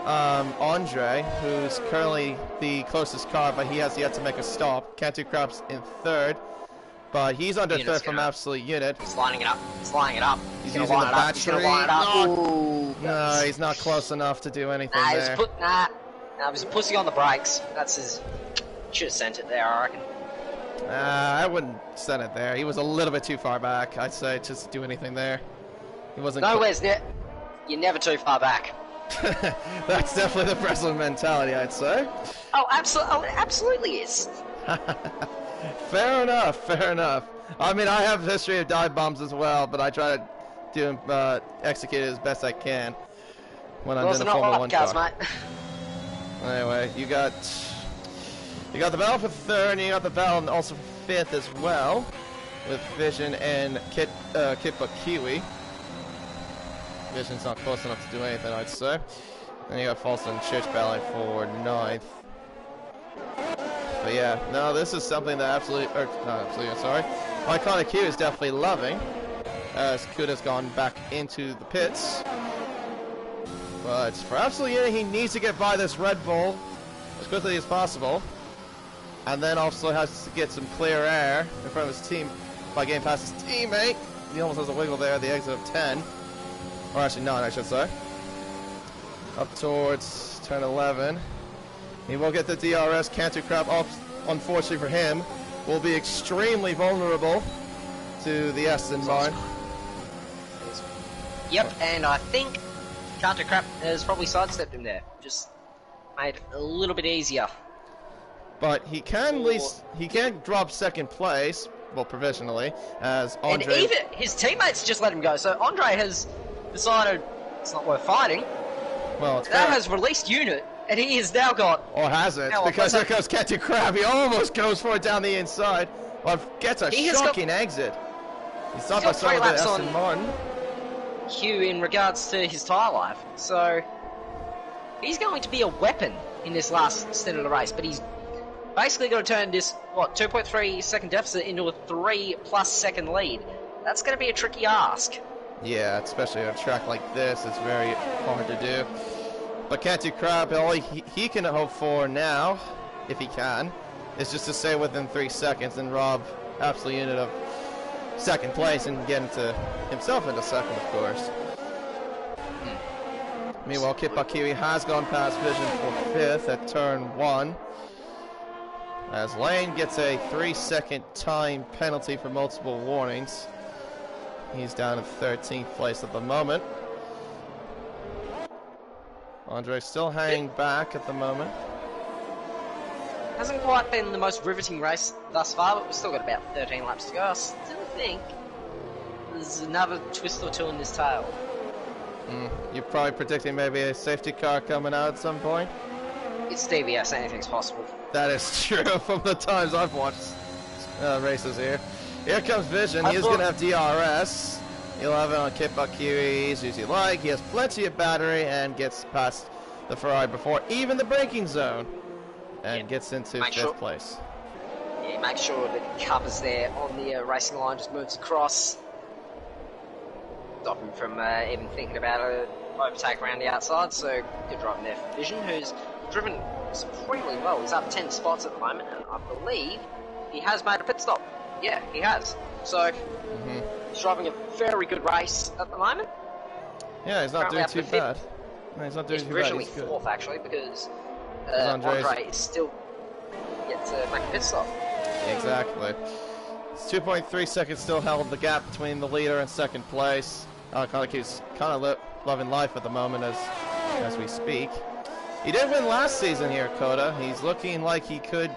Andre, who's currently the closest car, but he has yet to make a stop. Cantu Craps in third, but he's under third from Absolute Unit. He's lining it up. He's using the battery. No, he's not close enough to do anything there. He's a pussy on the brakes. That's his. Should have sent it there, I reckon. I wouldn't send it there. He was a little bit too far back. I'd say just do anything there. He wasn't. Nowhere's near. You're never too far back. That's definitely the wrestling mentality, I'd say. Oh, it absolutely is. Fair enough, fair enough. I mean, I have a history of dive bombs as well, but I try to execute it as best I can when I'm in a Formula 1 car. Mate. Anyway, you got the battle for third, and you got the battle also for fifth as well, with Vision and Kippa Kiwi. Vision's not close enough to do anything, I'd say. Then you got False and Church Ballet for ninth. But yeah, no, this is something that Iconic Q is definitely loving, as Kuda's gone back into the pits. But for Absolute Unit, he needs to get by this Red Bull as quickly as possible. And then also has to get some clear air in front of his team by getting past his teammate. He almost has a wiggle there at the exit of 10. Or actually 9, I should say. Up towards turn 11. He will get the DRS. Cantu Crab, unfortunately for him, will be extremely vulnerable to the Aston Martin. Yep, and I think Cantu Crab has probably sidestepped him there. Just made it a little bit easier. But he can at least, he can drop second place, well, provisionally, as Andre... And even his teammates just let him go, so Andre has decided it's not worth fighting. Well, it's that has released unit, and he has now got... Or has it, because there goes Cantu Crab, he almost goes for it down the inside, but gets a shocking exit. He's stopped by some of the Aston Martin. Q in regards to his tyre life, so he's going to be a weapon in this last stint of the race, but he's basically going to turn this, 2.3 second deficit into a 3+ second lead. That's going to be a tricky ask. Yeah, especially on a track like this, it's very hard to do. But Cantu Crab, all he can hope for now, if he can, is just to stay within 3 seconds and rob Absolute Unit of second place and get himself into second, of course. Meanwhile, Kippa Kiwi has gone past Vision for fifth at turn 1. As Lane gets a 3-second time penalty for multiple warnings. He's down in 13th place at the moment. Andre still hanging back at the moment. Hasn't quite been the most riveting race thus far, but we've still got about 13 laps to go. I still think there's another twist or two in this tail. You're probably predicting maybe a safety car coming out at some point? It's DBS, anything's possible. That is true from the times I've watched races here. Here comes Vision. He is going to have DRS. He'll have it on Kippa Kiwi as you like. He has plenty of battery and gets past the Ferrari before even the braking zone. And gets into fifth place. Yeah, make sure that he covers there on the racing line, just moves across. Stop him from even thinking about an overtake around the outside. So good driving there for Vision, who's driven supremely well. He's up 10 spots at the moment, and I believe he has made a pit stop. Yeah, he has. So he's driving a very good race at the moment. Yeah, he's not doing too bad. No, he's not doing too bad. He's provisionally fourth, actually, because Andre is still yet to make a pit stop. Exactly. It's 2.3 seconds still held the gap between the leader and second place. He's kind of loving life at the moment as we speak. He did win last season here, Coda. He's looking like he could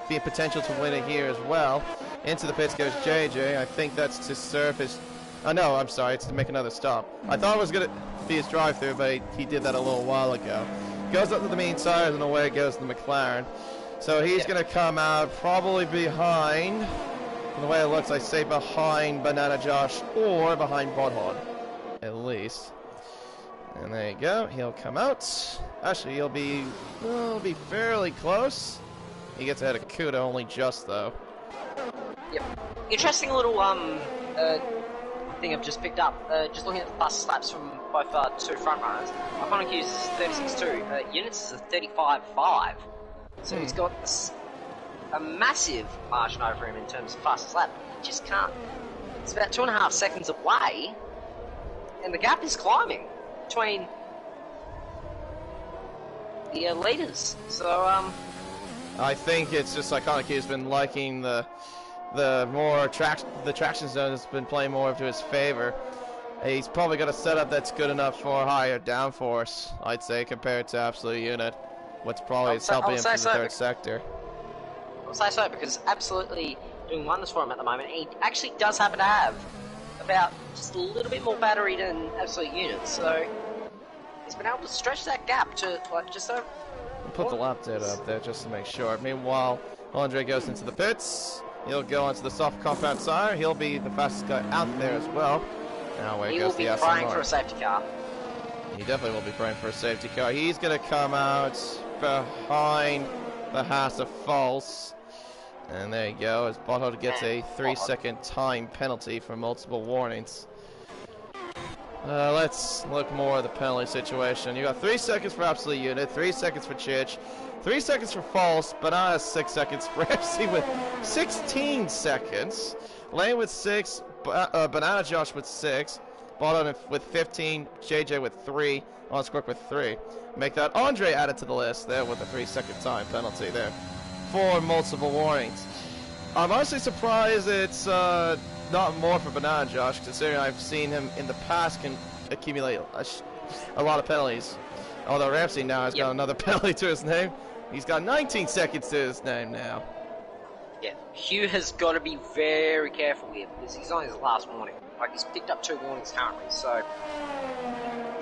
be a potential to win it here as well. Into the pits goes JJ. I think that's to serve his... Oh, no, I'm sorry. It's to make another stop. I thought it was going to be his drive-through, but he did that a little while ago. Goes up to the main tires, and away goes the McLaren. So he's going to come out probably behind... From the way it looks, I say behind Banana Josh or behind Bodhod, at least. And there you go. He'll come out. Actually, he'll be fairly close. He gets ahead of Kuda, only just though. Yep. Interesting little thing I've just picked up. Just looking at the fastest laps from both two front runners. Iconic uses 36.2. Units is a 35.5. So he's got a massive margin over him in terms of fastest lap. He just can't. It's about 2.5 seconds away, and the gap is climbing between the leaders. So I think it's just Iconic Q's been liking the traction zone has been playing more to his favor. He's probably got a setup that's good enough for higher downforce, I'd say, compared to Absolute Unit. What's probably helping him for the third sector. I'll say so, because Absolutely doing wonders for him at the moment. He actually does happen to have about just a little bit more battery than Absolute Unit, so he's been able to stretch that gap to like just over. Put the lap data up there just to make sure. Meanwhile, Andre goes into the pits. He'll go onto the soft compound tire. He'll be the fastest guy out there as well. Now where goes the SMR? He will be praying for a safety car. He definitely will be praying for a safety car. He's going to come out behind the Haas of False. And there you go, as Botthard gets a 3-second time penalty for multiple warnings. Let's look more at the penalty situation. You got 3 seconds for Absolute Unit, 3 seconds for Chich, 3 seconds for False, Banana 6 seconds for FC with 16 seconds. Lane with 6, Banana Josh with 6, Bottom with 15, JJ with 3, Onsquirk with 3. Make that Andre added to the list there with a 3-second time penalty there for multiple warnings. I'm honestly surprised it's not more for Banana Josh, considering I've seen him in the past can accumulate a lot of penalties. Although Ramsey now has got another penalty to his name. He's got 19 seconds to his name now. Yeah, Hugh has got to be very careful here, because he's on his last warning. Like, he's picked up 2 warnings currently, so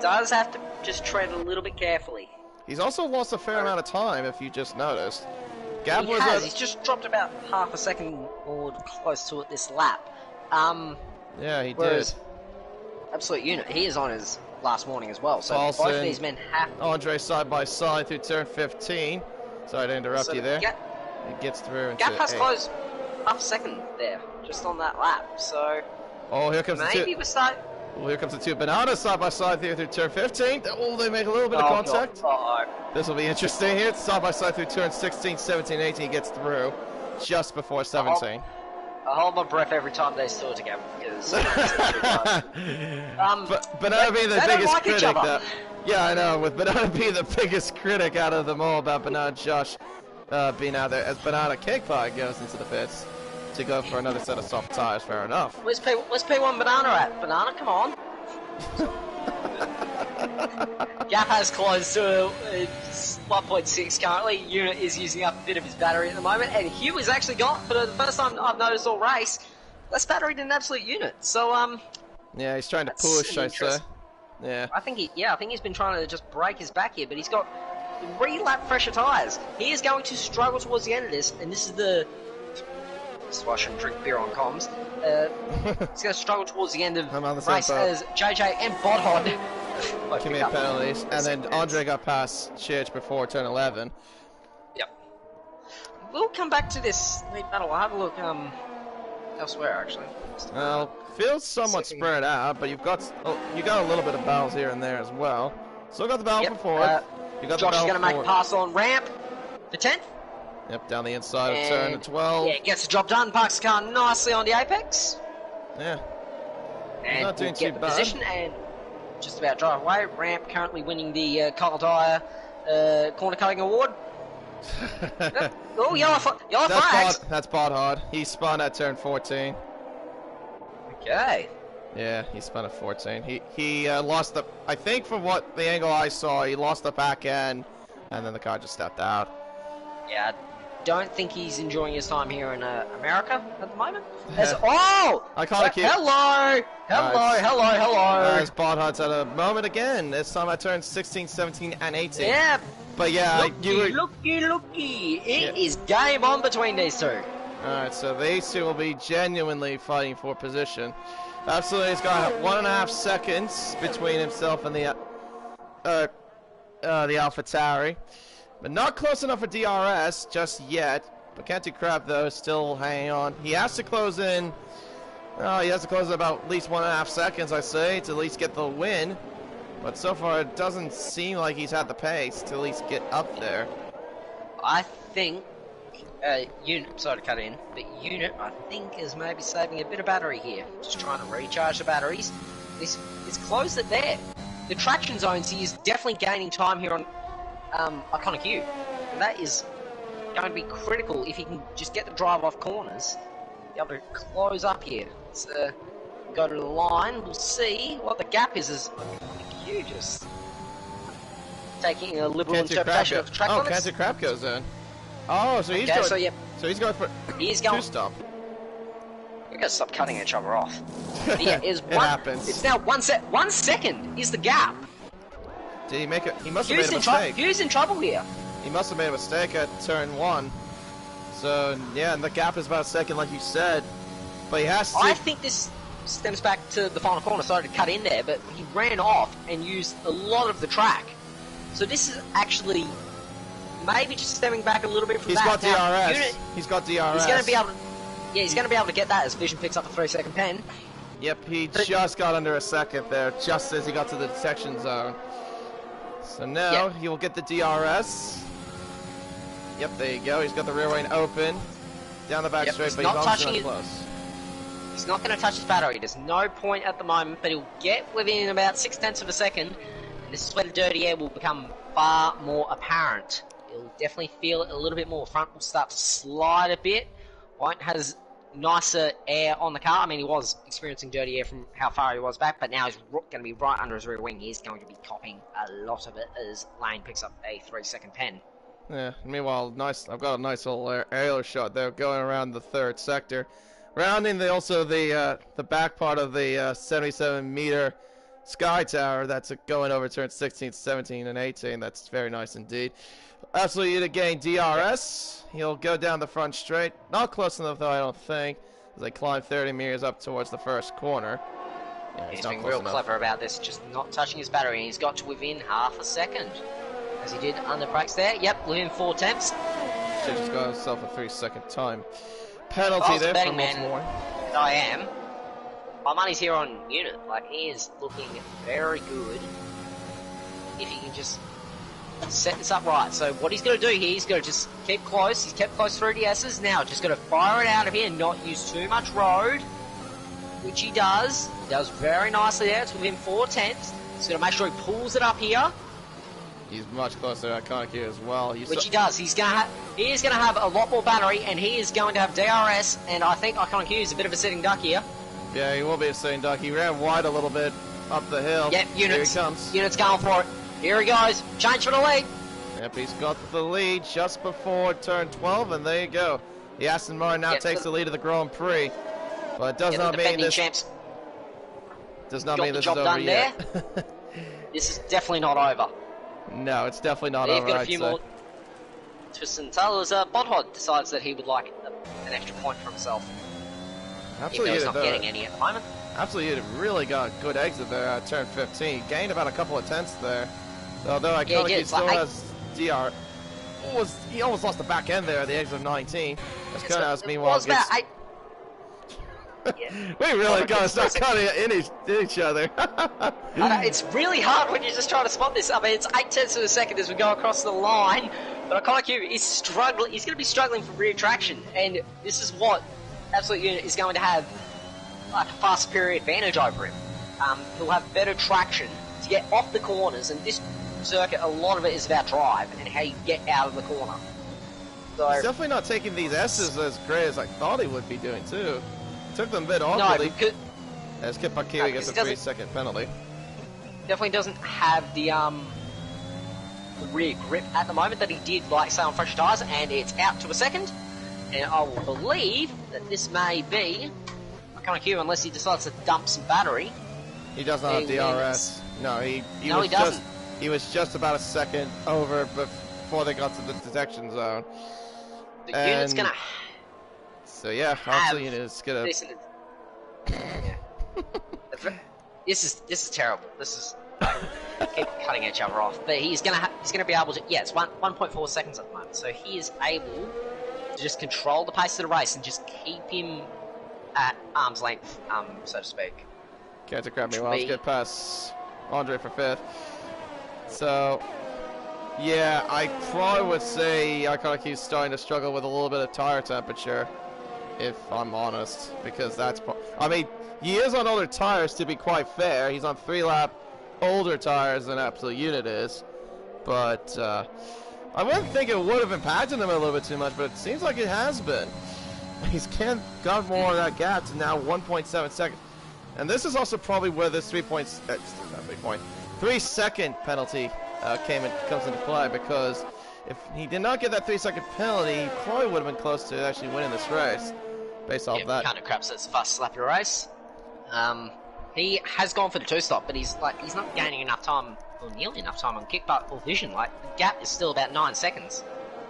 does have to just tread a little bit carefully. He's also lost a fair amount of time, if you just noticed. He's just dropped about half a second or close to it this lap. Yeah, he did. did. Absolute Unit, he is on his last warning as well, so Paulson, both of these men have... Andre side by side through turn 15. Sorry to interrupt you there. It gets through into Gap has 8. closed half a second there, just on that lap, so... Oh, here comes maybe the 2. Well, here comes the 2 Bananas side by side through turn 15. Oh, they make a little bit of contact. This will be interesting here. Side by side through turn 16, 17, 18. He gets through just before 17. I hold my breath every time they still together, because... Banana being the biggest critic. Yeah, I know. With Banana being the biggest critic out of them all about Banana Josh being out there, as Banana Cakepie goes into the pits to go for another set of soft tires. Fair enough. Where's P1 Banana at? Banana, come on. Gap has closed to 1.6 currently. Unit is using up a bit of his battery at the moment, and Hugh has actually got, for the first time I've noticed all race, less battery than an Absolute Unit. So yeah, he's trying to push, I say. Yeah. I think he's been trying to just break his back here, but he's got 3 lap fresher tires. He is going to struggle towards the end of this, and this is the... This is why I shouldn't drink beer on comms. He's going to struggle towards the end of the race as JJ and Bodhod commit penalties, and then Andre got past Church before turn 11. Yep. We'll come back to this lead battle. I'll have a look elsewhere actually. Well, feels somewhat spread out, but you got a little bit of battles here and there as well. Still got the battle for fourth. You got Josh the is going to make a pass on ramp for 10th. Yep, down the inside of turn 12. Yeah, gets the job done. Parks the car nicely on the apex. Yeah. And not doing too bad. Position and just about drive away. Ramp currently winning the Kyle Dyer corner cutting award. Oh, yellow flags. That's Bodhard. He spun at turn 14. Okay. Yeah, he spun at 14. He lost the... I think from what the angle I saw, he lost the back end, and then the car just stepped out. Yeah, I don't think he's enjoying his time here in America at the moment. Iconic Q. Hello! As Bodhard's at a moment again. This time I turned 16, 17, and 18. Yeah. But yeah, looky. It is game on between these two. Alright, so these two will be genuinely fighting for position. Absolutely, he's got 1.5 seconds between himself and the AlphaTauri. But not close enough for DRS just yet. But can't do crap though, still hanging on. He has to close in. He has to close in about at least 1.5 seconds, I say, to at least get the win. But so far, it doesn't seem like he's had the pace to at least get up there. I think Unit, sorry to cut in, but Unit, I think, is maybe saving a bit of battery here. Just trying to recharge the batteries. It's closed it there. The traction zones, he is definitely gaining time here on Iconic U. And that is going to be critical if he can just get the drive off corners. Be able to close up here. Let's go to the line. We'll see what the gap is. You just taking a liberal interpretation of track limits. Cancer Crab goes in. Oh, so he's going. So he's going for two-stop. We're gonna stop cutting each other off. Yeah, it happens. It's now 1 second is the gap. Did he make it? He must have made a mistake. Who's in trouble here? He must have made a mistake at turn 1. So yeah, and the gap is about a second, like you said. But he has to. I think this stems back to the final corner. Sorry to cut in there, but he ran off and used a lot of the track. So this is actually maybe just stemming back a little bit from that. He's got DRS. He's going to be able to. Yeah, he's going to be able to get that as Vision picks up a 3-second pen. Yep, he just got under a second there, just as he got to the detection zone. So now he will get the DRS. Yep, there you go. He's got the rear wing open. Down the back straight, but he's not close. He's not going to touch his battery. There's no point at the moment, but he'll get within about 0.6 of a second. And this is where the dirty air will become far more apparent. You'll definitely feel it a little bit more. Front will start to slide a bit. Won't has nicer air on the car. I mean, he was experiencing dirty air from how far he was back, but now he's going to be right under his rear wing. He's going to be copying a lot of it as Lane picks up a 3-second pen. Yeah, meanwhile, I've got a nice little aerial shot there going around the third sector. Rounding the back part of the 77-meter sky tower that's going over turns 16, 17, and 18. That's very nice indeed. Absolutely to gain DRS. He'll go down the front straight. Not close enough, though, I don't think, as they climb 30 meters up towards the first corner. Yeah, he's being real clever about this, just not touching his battery, and he's got to within half a second. As he did under brakes there. Yep, within 4 attempts. So he's just got himself a 3-second time penalty there for more. I am. My money's here on Unit. Like, he is looking very good. If he can just set this up right. So what he's going to do here, he's going to just keep close. He's kept close through the S's. Now just going to fire it out of here and not use too much road. Which he does. He does very nicely there. It's within 4 tenths. He's going to make sure he pulls it up here. He's much closer to Iconic here as well. Which he does. He is going to have a lot more battery, and he is going to have DRS, and I think Iconic Q is a bit of a sitting duck here. Yeah, he will be a sitting duck. He ran wide a little bit up the hill. Yep, Units. Here he comes. Units going for it. Here he goes. Change for the lead. Yep, he's got the lead just before turn 12, and there you go. The Aston Martin now takes the lead of the Grand Prix. But it does not mean this... Does not mean this is over yet. This is definitely not over. No, it's definitely not over. They've got a few more twists and turns. Bonhod decides that he would like an extra point for himself. Absolutely, he's not getting any at the moment. Absolutely, really got a good exit there at turn 15. Gained about a couple of tenths there. Although he still has DR. He almost lost the back end there at the exit of 19. As Konas, meanwhile, gets... We really gotta start cutting in each other. It's really hard when you're just trying to spot this. I mean, it's 8 tenths of a second as we go across the line. But Iconic Q is struggling. He's going to be struggling for rear traction. And this is what Absolute Unit is going to have like a far superior advantage over him. He'll have better traction to get off the corners. And this circuit, a lot of it is about drive and how you get out of the corner. So, he's definitely not taking these S's as great as I thought he would be doing, too. Took them a bit off, really. As Kip Pakiwi gets a 3-second penalty. Definitely doesn't have the rear grip at the moment that he did, like, say, on fresh tyres, and it's out to a second. And I will believe that this may be Iconic Q unless he decides to dump some battery. He does not have DRS. No, he doesn't. He was just about a second over before they got to the detection zone. The unit's gonna... So yeah, Absolute Unit is gonna... This is terrible. This is keep cutting each other off. But he's gonna be able to. Yeah, it's 1.4 seconds at the moment. So he is able to just control the pace of the race and just keep him at arm's length, so to speak. Can't grab me. Well, let's get past Andre for 5th. So yeah, I probably would say Iconic Q's starting to struggle with a little bit of tire temperature, if I'm honest, because that's... I mean, he is on older tires, to be quite fair. He's on 3-lap older tires than Absolute Unit is. But I wouldn't think it would have impacted him a little bit too much, but it seems like it has been. He's got more of that gap to now 1.7 seconds. And this is also probably where this 3 second penalty comes into play, because if he did not get that 3 second penalty, he probably would have been close to actually winning this race based off that. Kind of craps it's a fast slappy race. He has gone for the 2-stop, but he's not gaining enough time, or nearly enough time on kickbutt or vision. Like, the gap is still about 9 seconds.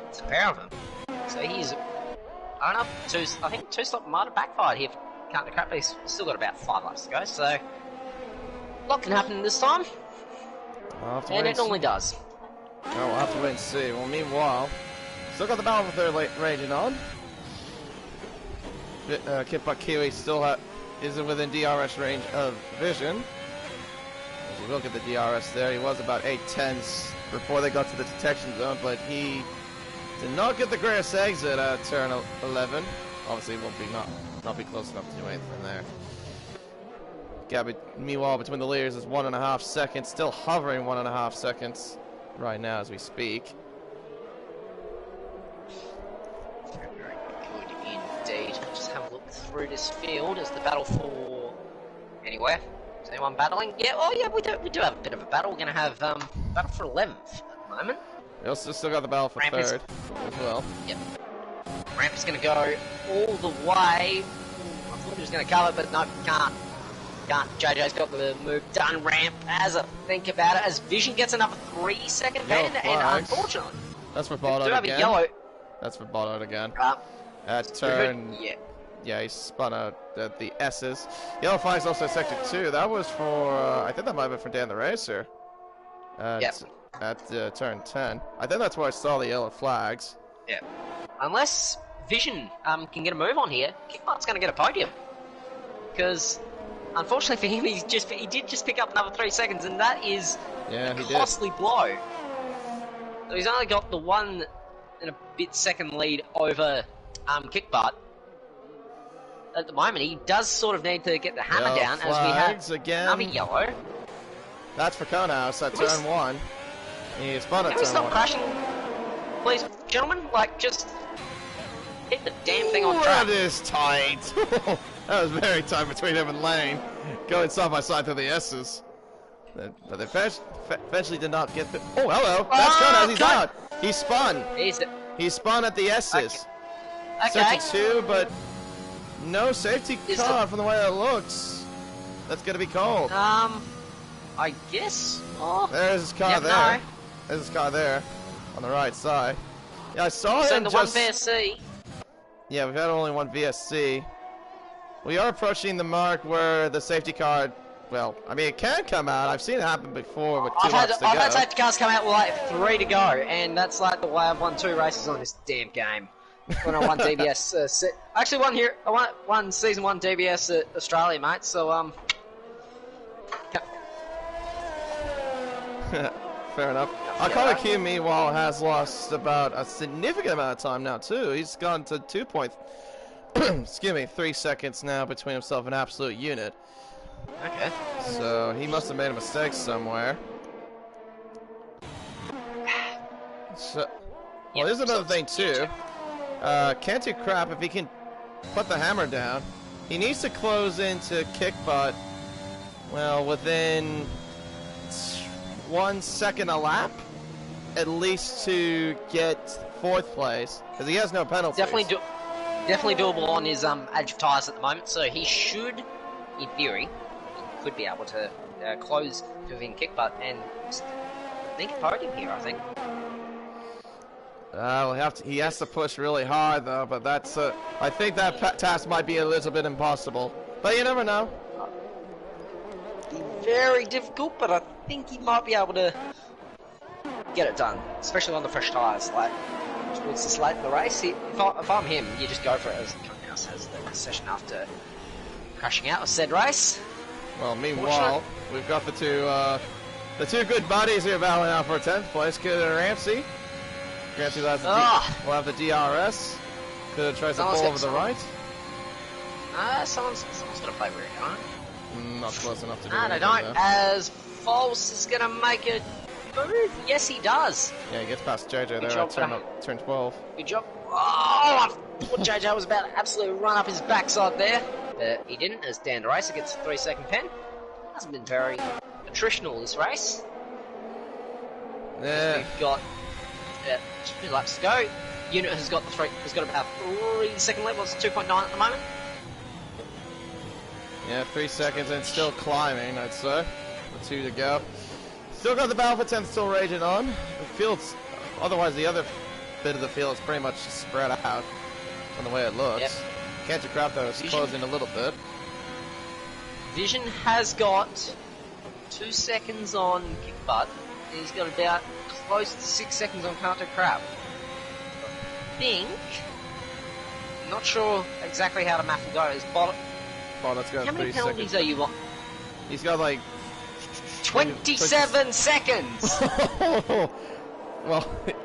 It's a pair of them. So he's, I don't know, I think 2-stop might have backfired here. Can't the crap, but he's still got about 5 laps to go, so a lot can happen this time. And it normally does. Oh, we'll have to wait and see. Well, meanwhile, still got the battle for third raging on. Kickbutt Kiwi still isn't within DRS range of vision. As you look at the DRS there, he was about 8 tenths before they got to the detection zone, but he did not get the greatest exit at turn 11. Obviously, won't be close enough to do anything there. Gap, meanwhile, between the leaders is 1.5 seconds, still hovering 1.5 seconds right now as we speak. Very, very good indeed. Just have a look through this field as the battle for anywhere. Is anyone battling? Yeah. Oh, yeah. We do have a bit of a battle. We're going to have battle for 11th at the moment. We also still got the battle for third as well. Yep. Ramp is going to go all the way. I thought he was going to cover, but no, can't. JJ's got the move done. Ramp, as I think about it, as Vision gets another 3 second penalty, and unfortunately, that's for Bollard again. Yellow. That's for Bollard again. At turn, yeah, he spun out at the S's. Yellow flag's also sector 2. That was for, I think that might have been for Dan the Racer. At turn 10. I think that's where I saw the yellow flags. Yeah. Unless Vision can get a move on here, Kickbutt's going to get a podium. Because, unfortunately for him, he did just pick up another 3 seconds, and that is a costly blow. So he's only got the 1 and a bit second lead over Kickbutt. At the moment, he does sort of need to get the hammer down, as we have another yellow. That's for Conehouse at turn 1. He spun at turn 1. Can we stop crashing, please, gentlemen? Like, just hit the damn thing on track. That is tight. That was very tight between him and Lane, going side by side through the S's. But they eventually did not get the... Oh, hello. That's Conehouse. He's out. He spun. He spun at the S's. Okay. Sector 2, but no safety car from the way it looks. That's going to be called. I guess. Oh. There's his car there. There's his car there, on the right side. Yeah, I saw him the just... one VSC. Yeah, we've had only one VSC. We are approaching the mark where the safety car... Well, I mean, it can come out. I've seen it happen before with 2 laps to go. I've had safety cars come out with like 3 to go, and that's like the way I've won 2 races on this damn game. When I won DBS, I actually won here. I won season 1 DBS at Australia, mate. So fair enough. Iconic Q, meanwhile, has lost about a significant amount of time now too. He's gone to 3 seconds now between himself and Absolute Unit. Okay. So he must have made a mistake somewhere. So, well, here's another thing too. Can't do crap if he can put the hammer down. He needs to close into Kickbutt, well, within 1 second a lap, at least, to get 4th place, because he has no penalties. Definitely doable on his edge tyres at the moment. So he should, in theory, he could be able to close within Kickbutt and make a podium here, I think. He has to push really hard though, but that's I think that task might be a little bit impossible. But you never know. Very difficult, but I think he might be able to get it done, especially on the fresh tyres. Like towards this late in the race, if I'm him, you just go for it. As Conehouse has the session after crashing out of said race. Well, meanwhile, we've got the two good buddies here battling out for 10th place. Kid and Ramsey. Ramsey will have the DRS. Could try to pull over the right. Someone's gonna play rear, right? Not close enough to do they anything, don't. though. As False is gonna make it smooth? Yes, he does. Yeah, he gets past JJ there job, at turn 12. Good job. Oh, I thought JJ was about to absolutely run up his backside there. He didn't, as Dan Racer gets a 3-second pen. Hasn't been very attritional this race. Yeah. We've got 2 laps to go. Unit has got about 3-second level. It's 2.9 at the moment. Yeah, 3 seconds and still climbing, I'd say. The 2 to go. Still got the battle for 10th still raging on. The field's, otherwise the other bit of the field is pretty much spread out from the way it looks. Yep. Can't you crap though, it's closing a little bit. Vision has got 2 seconds on Kickbutt. He's got about close to 6 seconds on Can't Do Crap. I'm not sure exactly how the map goes, but That's got how many 3 penalties seconds. are you on? He's got like 27 seconds! Well,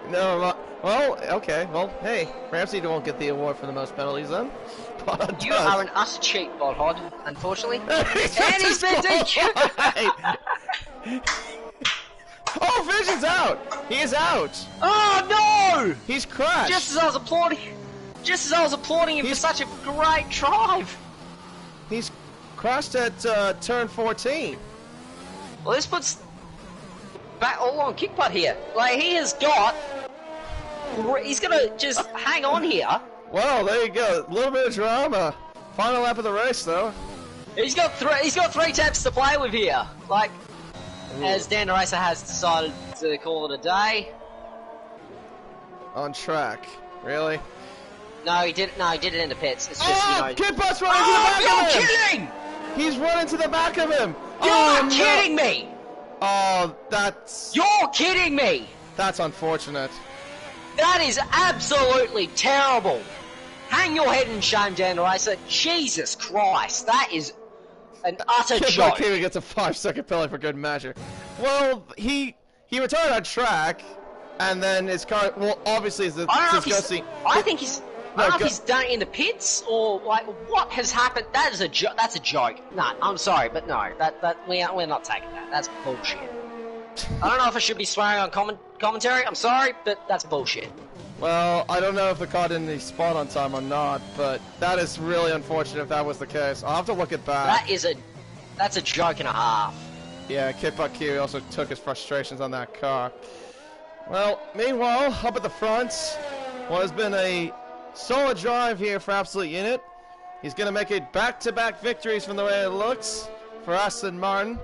no, well, okay, well, hey, Ramsey won't get the award for the most penalties then. Bod You does. are an utter cheat, Bodhod, unfortunately. And he's been DQ'd! Oh, Vision's out! He is out! Oh no! He's crashed! Just as I was applauding him for such a great drive! He's crashed at turn 14. Well, this puts back all on Kickbutt here. Like, he's gonna just hang on here. Well, there you go. A little bit of drama. Final lap of the race, though. He's got 3 taps to play with here. Like, as Dan Racer has decided to call it a day. On track. Really? No, he did it in the pits. It's just, Kickbutt's running to the back you're of him! kidding! He's running to the back of him! You're kidding me! Oh, You're kidding me! that's unfortunate. That is absolutely terrible. Hang your head in shame, Dan Racer. Jesus Christ, that is an utter joke. Kiwi gets a 5-second penalty for good measure. Well, he retired on track, and then his car. Well, obviously, it's disgusting. I think he's. I don't know if he's done it in the pits or like what has happened. That is that's a joke. No, I'm sorry, but no, we're not taking that. That's bullshit. I don't know if I should be swearing on commentary. I'm sorry, but that's bullshit. Well, I don't know if the car didn't spawn on time or not, but that is really unfortunate if that was the case. I'll have to look it back. That's a joke and a half. Yeah, Kipbuck Kiwi also took his frustrations on that car. Well, meanwhile, up at the front, what has been a solid drive here for Absolute Unit. He's going to make it back-to-back victories from the way it looks for Aston Martin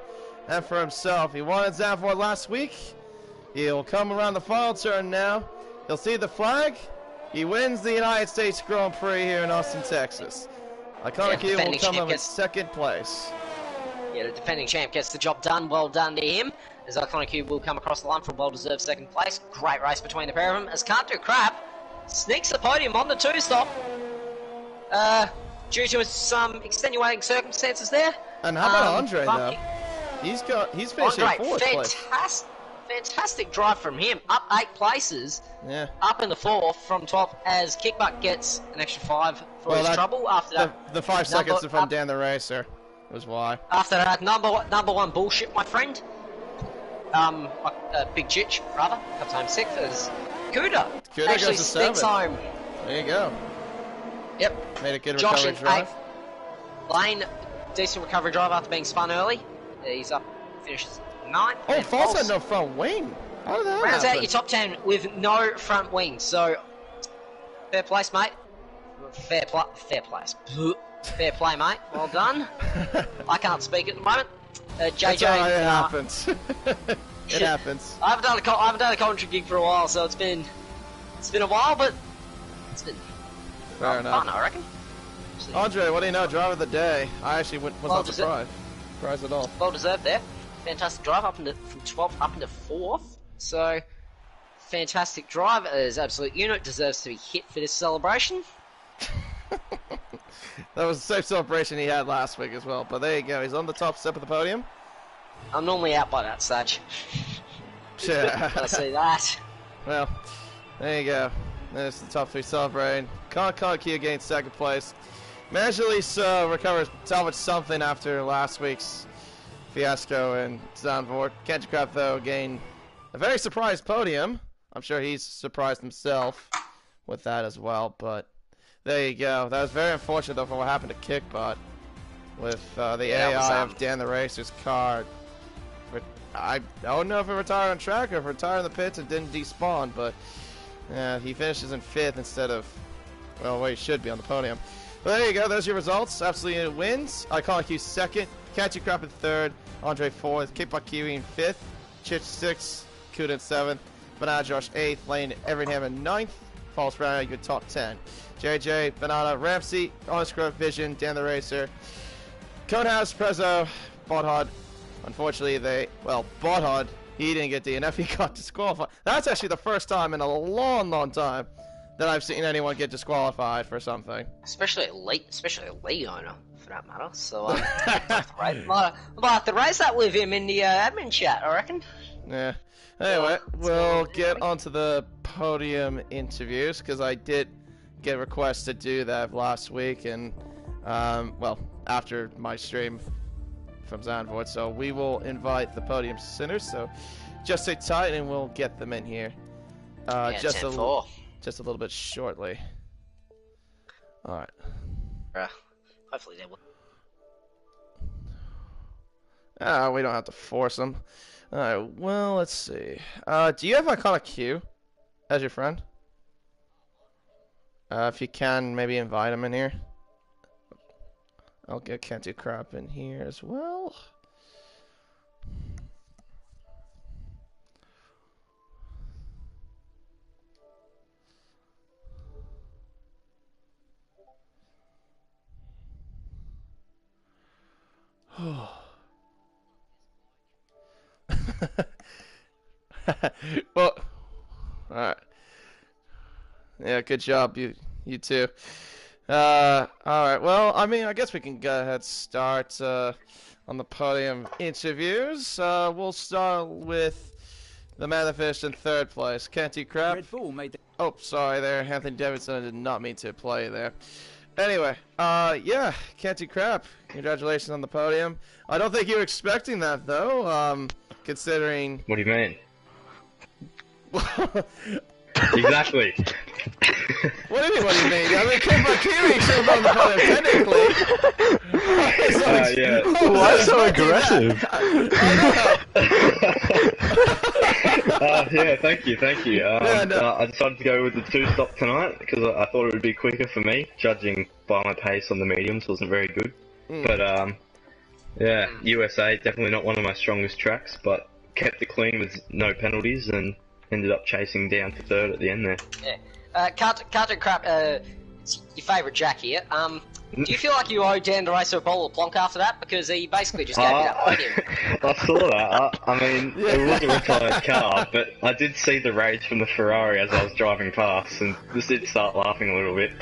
and for himself. He won at Zandvoort last week. He'll come around the final turn now. He'll see the flag. He wins the United States Grand Prix here in Austin, Texas. Iconic Q will come up in second place. Yeah, the defending champ gets the job done. Well done to him. As Iconic Q will come across the line for a well-deserved second place. Great race between the pair of them. As Can't Do Crap sneaks the podium on the 2-stop. Due to some extenuating circumstances there. And how about Andre, though? He's finishing fourth place. Fantastic drive from him. Up 8 places. Yeah. Up in the 4th from 12 as Kickbutt gets an extra 5 for his trouble. After that, the 5 seconds from Dan the Racer was why. After that, number one bullshit, my friend. Big Chich, rather, comes home 6th as Kuda actually goes to sneaks 7th. home. There you go. Yep. Made a good Josh recovery in drive. 8th. Lane, decent recovery drive after being spun early. He's up, finishes 9th. Oh, False had no front wing. How did that rounds happen? out your top 10 with no front wing. So, fair place, mate. Fair place. Fair play, mate. Well done. I can't speak at the moment. JJ. It's all right, it happens. It happens. I haven't done a commentary gig for a while, so it's been a while, but it's been Fair enough. fun, I reckon. Andre, what do you know? Driver of the day. I actually was not surprised. Surprised at all. Well deserved there. Fantastic drive from 12th up into 4th. So, fantastic drive as Absolute Unit deserves to be hit for this celebration. That was the same celebration he had last week as well. But there you go. He's on the top step of the podium. I'm normally out by that stage. Yeah. I see that. Well, there you go. There's the top 3 celebrating. Key gained second place. Managed to at least salvage something after last week's fiasco in Zandvoort. Can't You Crap, though, gained a very surprised podium. I'm sure he's surprised himself with that as well, but there you go. That was very unfortunate, though, for what happened to Kickbot with the AI of Dan the Racer's car. I don't know if it retired on track or if it retired in the pits and didn't despawn, but he finishes in 5th instead of, well, where he should be on the podium. But there you go. Those are your results. Absolutely wins. Iconic Q 2nd, Catchy Crap in 3rd, Andre 4th, Kickbot Kiwi in 5th, Chich 6th, Kuda in 7th, Banana Josh 8th, Lane Everingham in 9th, False Brown, you top 10. JJ, Banana, Ramsey, Honest Grove Vision, Dan the Racer, Conehouse, Prezzo, Bothod. Unfortunately, Bothod, he didn't get DNF, he got disqualified. That's actually the first time in a long, long time that I've seen anyone get disqualified for something. Especially a league owner, for that matter. So, might have to raise that with him in the admin chat, I reckon. Yeah. Anyway, we'll get onto the podium interviews, because I did get requests to do that last week, and, well, after my stream from Zandvoort, so we will invite the podium sinners, so just stay tight and we'll get them in here. Just a little bit shortly. Alright. Hopefully they will. We don't have to force them. Alright, well, let's see. Do you have Iconic Q as your friend? If you can, maybe invite him in here. I'll get Can't Do Crap in here as well. Well, alright. Yeah, good job, you too. Alright, well, I mean, I guess we can go ahead and start on the podium interviews. We'll start with the man that finished in 3rd place, Can't Do Crap. Red Bull made the Oh, sorry there, Anthony Davidson. I did not mean to play there. Anyway, yeah, Can't Do Crap. Congratulations on the podium. I don't think you were expecting that, though, considering... What do you mean? Exactly. What do you mean, what do you mean? I mean, Kickbot Kiwi should have on the podium, technically. Yeah. Why so aggressive? Yeah, thank you. I decided to go with the 2-stop tonight because I thought it would be quicker for me. Judging by my pace on the mediums wasn't very good. But yeah, USA definitely not one of my strongest tracks, but kept it clean with no penalties and ended up chasing down to 3rd at the end there. Yeah. Can't Do Crap, it's your favourite Jack here. Do you feel like you owe Dan the Racer a bowl of plonk after that? Because he basically just gave you that podium. I saw that. I mean, it was a retired car, but I did see the rage from the Ferrari as I was driving past, and just did start laughing a little bit.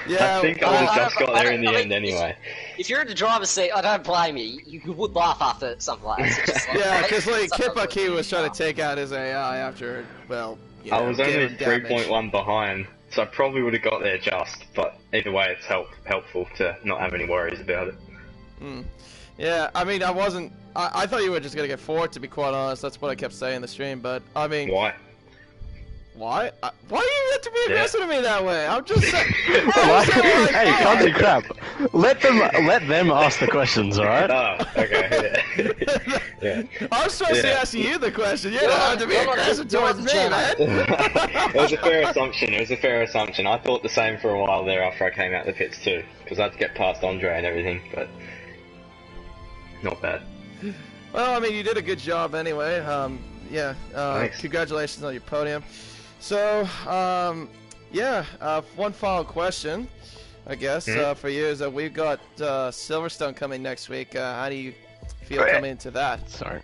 Yeah, I think I would have just got there in the end anyway. If you're in the driver's seat, I don't blame you. You would laugh after something like that. Just like, yeah, because like Kickbot Kiwi was trying to take out his AI after, well, you know, I was only damage. 3.1 behind. So I probably would have got there just, but either way it's helpful to not have any worries about it. Yeah, I mean, I thought you were just going to get 4th, to be quite honest. That's what I kept saying in the stream, but, I mean... Why? Why? Why do you have to be aggressive to me that way? I'm just saying... Hey, Can't Do Crap. Let them ask the questions, alright? Oh, okay, yeah. I'm supposed to ask you the question. You don't have to be aggressive towards me, man. It was a fair assumption. I thought the same for a while there after I came out the pits too, because I had to get past Andre and everything, but not bad. Well, I mean, you did a good job anyway. Yeah, Thanks. Congratulations on your podium. So, yeah, one final question, I guess, for you is that we've got Silverstone coming next week. How do you feel coming into that? Sorry.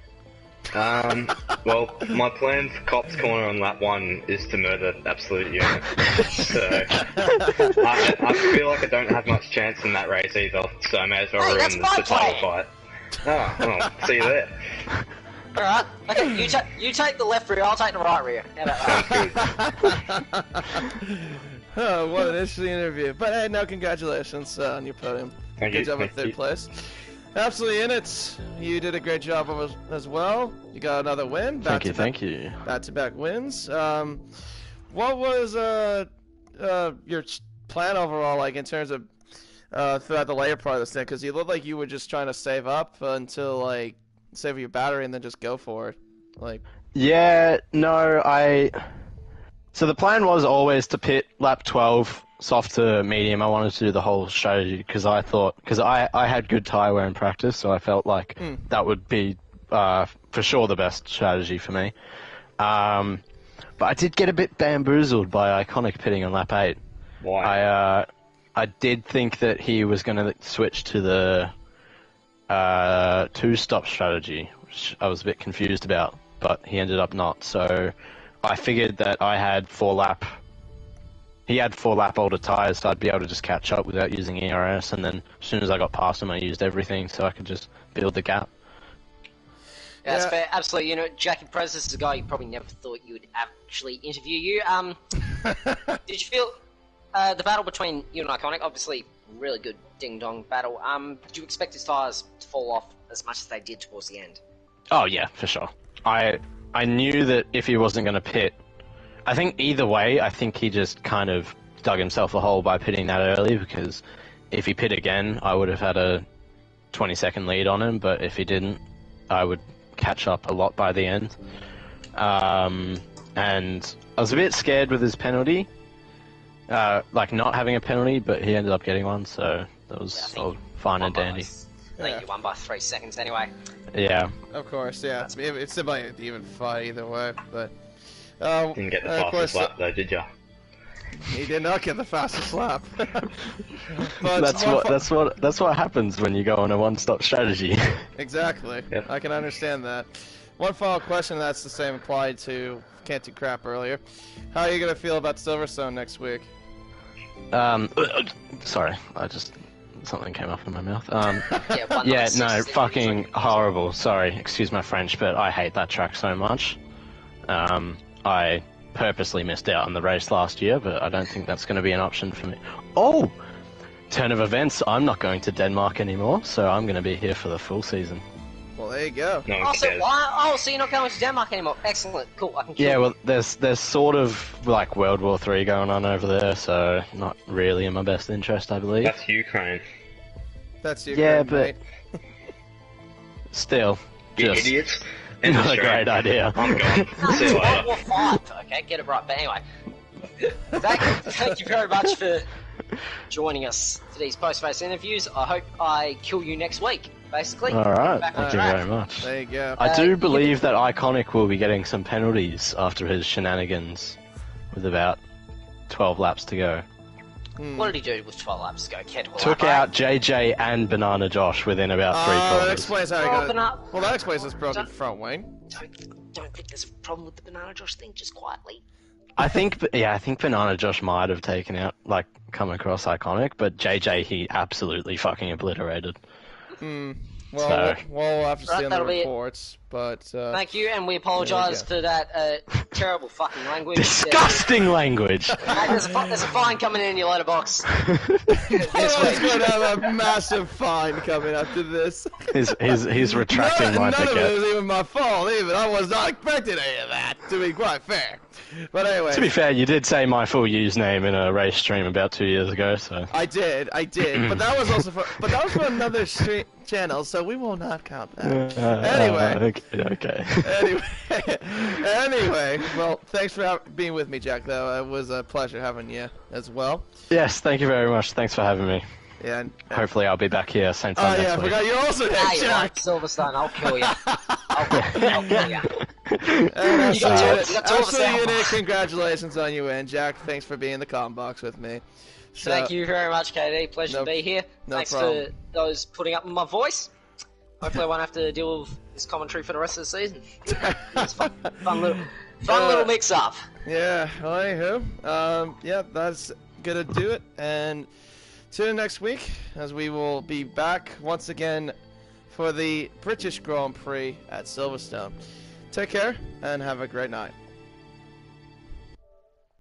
Well, my plan for Cops Corner on lap 1 is to murder Absolute Unit. So, I feel like I don't have much chance in that race either, so I may as well ruin the title fight. Oh, well, see you there. Alright, okay, you take the left rear, I'll take the right rear. Oh, what an interesting interview. But hey, no, congratulations on your podium. Thank Good you. job at 3rd place. Absolutely in it. You did a great job as well. You got another win. Thank you. Back-to-back wins. What was your plan overall like in terms of throughout the later part of this thing? Because you looked like you were just trying to save up until like save your battery and then just go for it. Like. Yeah. No. So the plan was always to pit lap 12. Soft to medium. I wanted to do the whole strategy because I had good tyre wear in practice, so I felt like that would be for sure the best strategy for me. But I did get a bit bamboozled by Iconic pitting on lap 8. Why? I did think that he was going to switch to the 2-stop strategy, which I was a bit confused about, but he ended up not. So I figured that I had 4-lap. He had 4-lap older tyres, so I'd be able to just catch up without using ERS, and then as soon as I got past him, I used everything so I could just build the gap. Yeah, that's fair. Absolutely. You know, Jackie Perez is a guy you probably never thought you would actually interview you. Did you feel the battle between you and Iconic? Obviously, really good ding-dong battle. Did you expect his tyres to fall off as much as they did towards the end? Oh yeah, for sure. I knew that if he wasn't going to pit, I think either way, I think he just kind of dug himself a hole by pitting that early, because if he pit again, I would have had a 20-second lead on him, but if he didn't, I would catch up a lot by the end. And I was a bit scared with his penalty, like not having a penalty, but he ended up getting one, so that was all fine and dandy. I think you won by 3 seconds anyway. Yeah. Of course, yeah. It's about an even fight either way, but... Didn't get the fastest lap though, did ya? He did not get the fastest lap. That's what happens when you go on a one-stop strategy. Exactly. Yep. I can understand that. One final question that's the same applied to Can't Do Crap earlier. How are you gonna feel about Silverstone next week? Sorry, something came up in my mouth. Yeah, no, fucking horrible. Sorry, excuse my French, but I hate that track so much. I purposely missed out on the race last year, but I don't think that's going to be an option for me. Oh! Turn of events, I'm not going to Denmark anymore, so I'm going to be here for the full season. Well, there you go. No one Oh, so cares. so you're not going to Denmark anymore? Excellent, cool. I can kill Yeah, you. well, there's sort of like World War III going on over there, so not really in my best interest, I believe. That's Ukraine. That's your Yeah, great but still, You just idiots. not a great idea. I'm gone. See you World later. War 5. Okay, get it right. But anyway, thank you very much for joining us for these post-race interviews. I hope I kill you next week, basically. Alright, Back on thank you track. very much. There you go. I do you- believe that Iconic will be getting some penalties after his shenanigans with about 12 laps to go. What did he do with 12 laps to go? Care to Took elaborate? out JJ and Banana Josh within about 3 That corners. explains how he Broken got. up. Well, that explains his broken Don't- front wing. Don't think there's a problem with the Banana Josh thing, just quietly. I think Banana Josh might have taken out, like, come across Iconic, but JJ he absolutely fucking obliterated. Well, So- we'll have to see Right, on the that'll be it. reports, but Thank you, and we apologise for that terrible fucking language. Disgusting language! Hey, there's a fine coming in your letterbox. Everyone's going to have a massive fine coming after this. He's retracting my None of it ticket. was even my fault, even. I was not expecting any of that, to be quite fair. But anyway. To be fair, you did say my full username in a race stream about 2 years ago, so... I did, but that was also for another channel, so we will not count that. Anyway. Okay. Anyway, well, thanks for being with me, Jack, though. It was a pleasure having you as well. Yes, thank you very much. Thanks for having me. Yeah. And, Hopefully I'll be back here same time oh, yeah, I next week. forgot you're also Ah, there, you like Jack. Silverstone, I'll kill you. I'll kill you. And You got two of us absolutely, out. congratulations on your win, Jack. Thanks for being in the comm box with me. So, Thank you very much, KD. Pleasure No- to be here. no Thanks problem. for those putting up with my voice. Hopefully I won't have to deal with this commentary for the rest of the season. It's fun little mix-up. Yeah, well, anywho, yeah, that's gonna do it, and tune in next week, as we will be back once again for the British Grand Prix at Silverstone. Take care, and have a great night.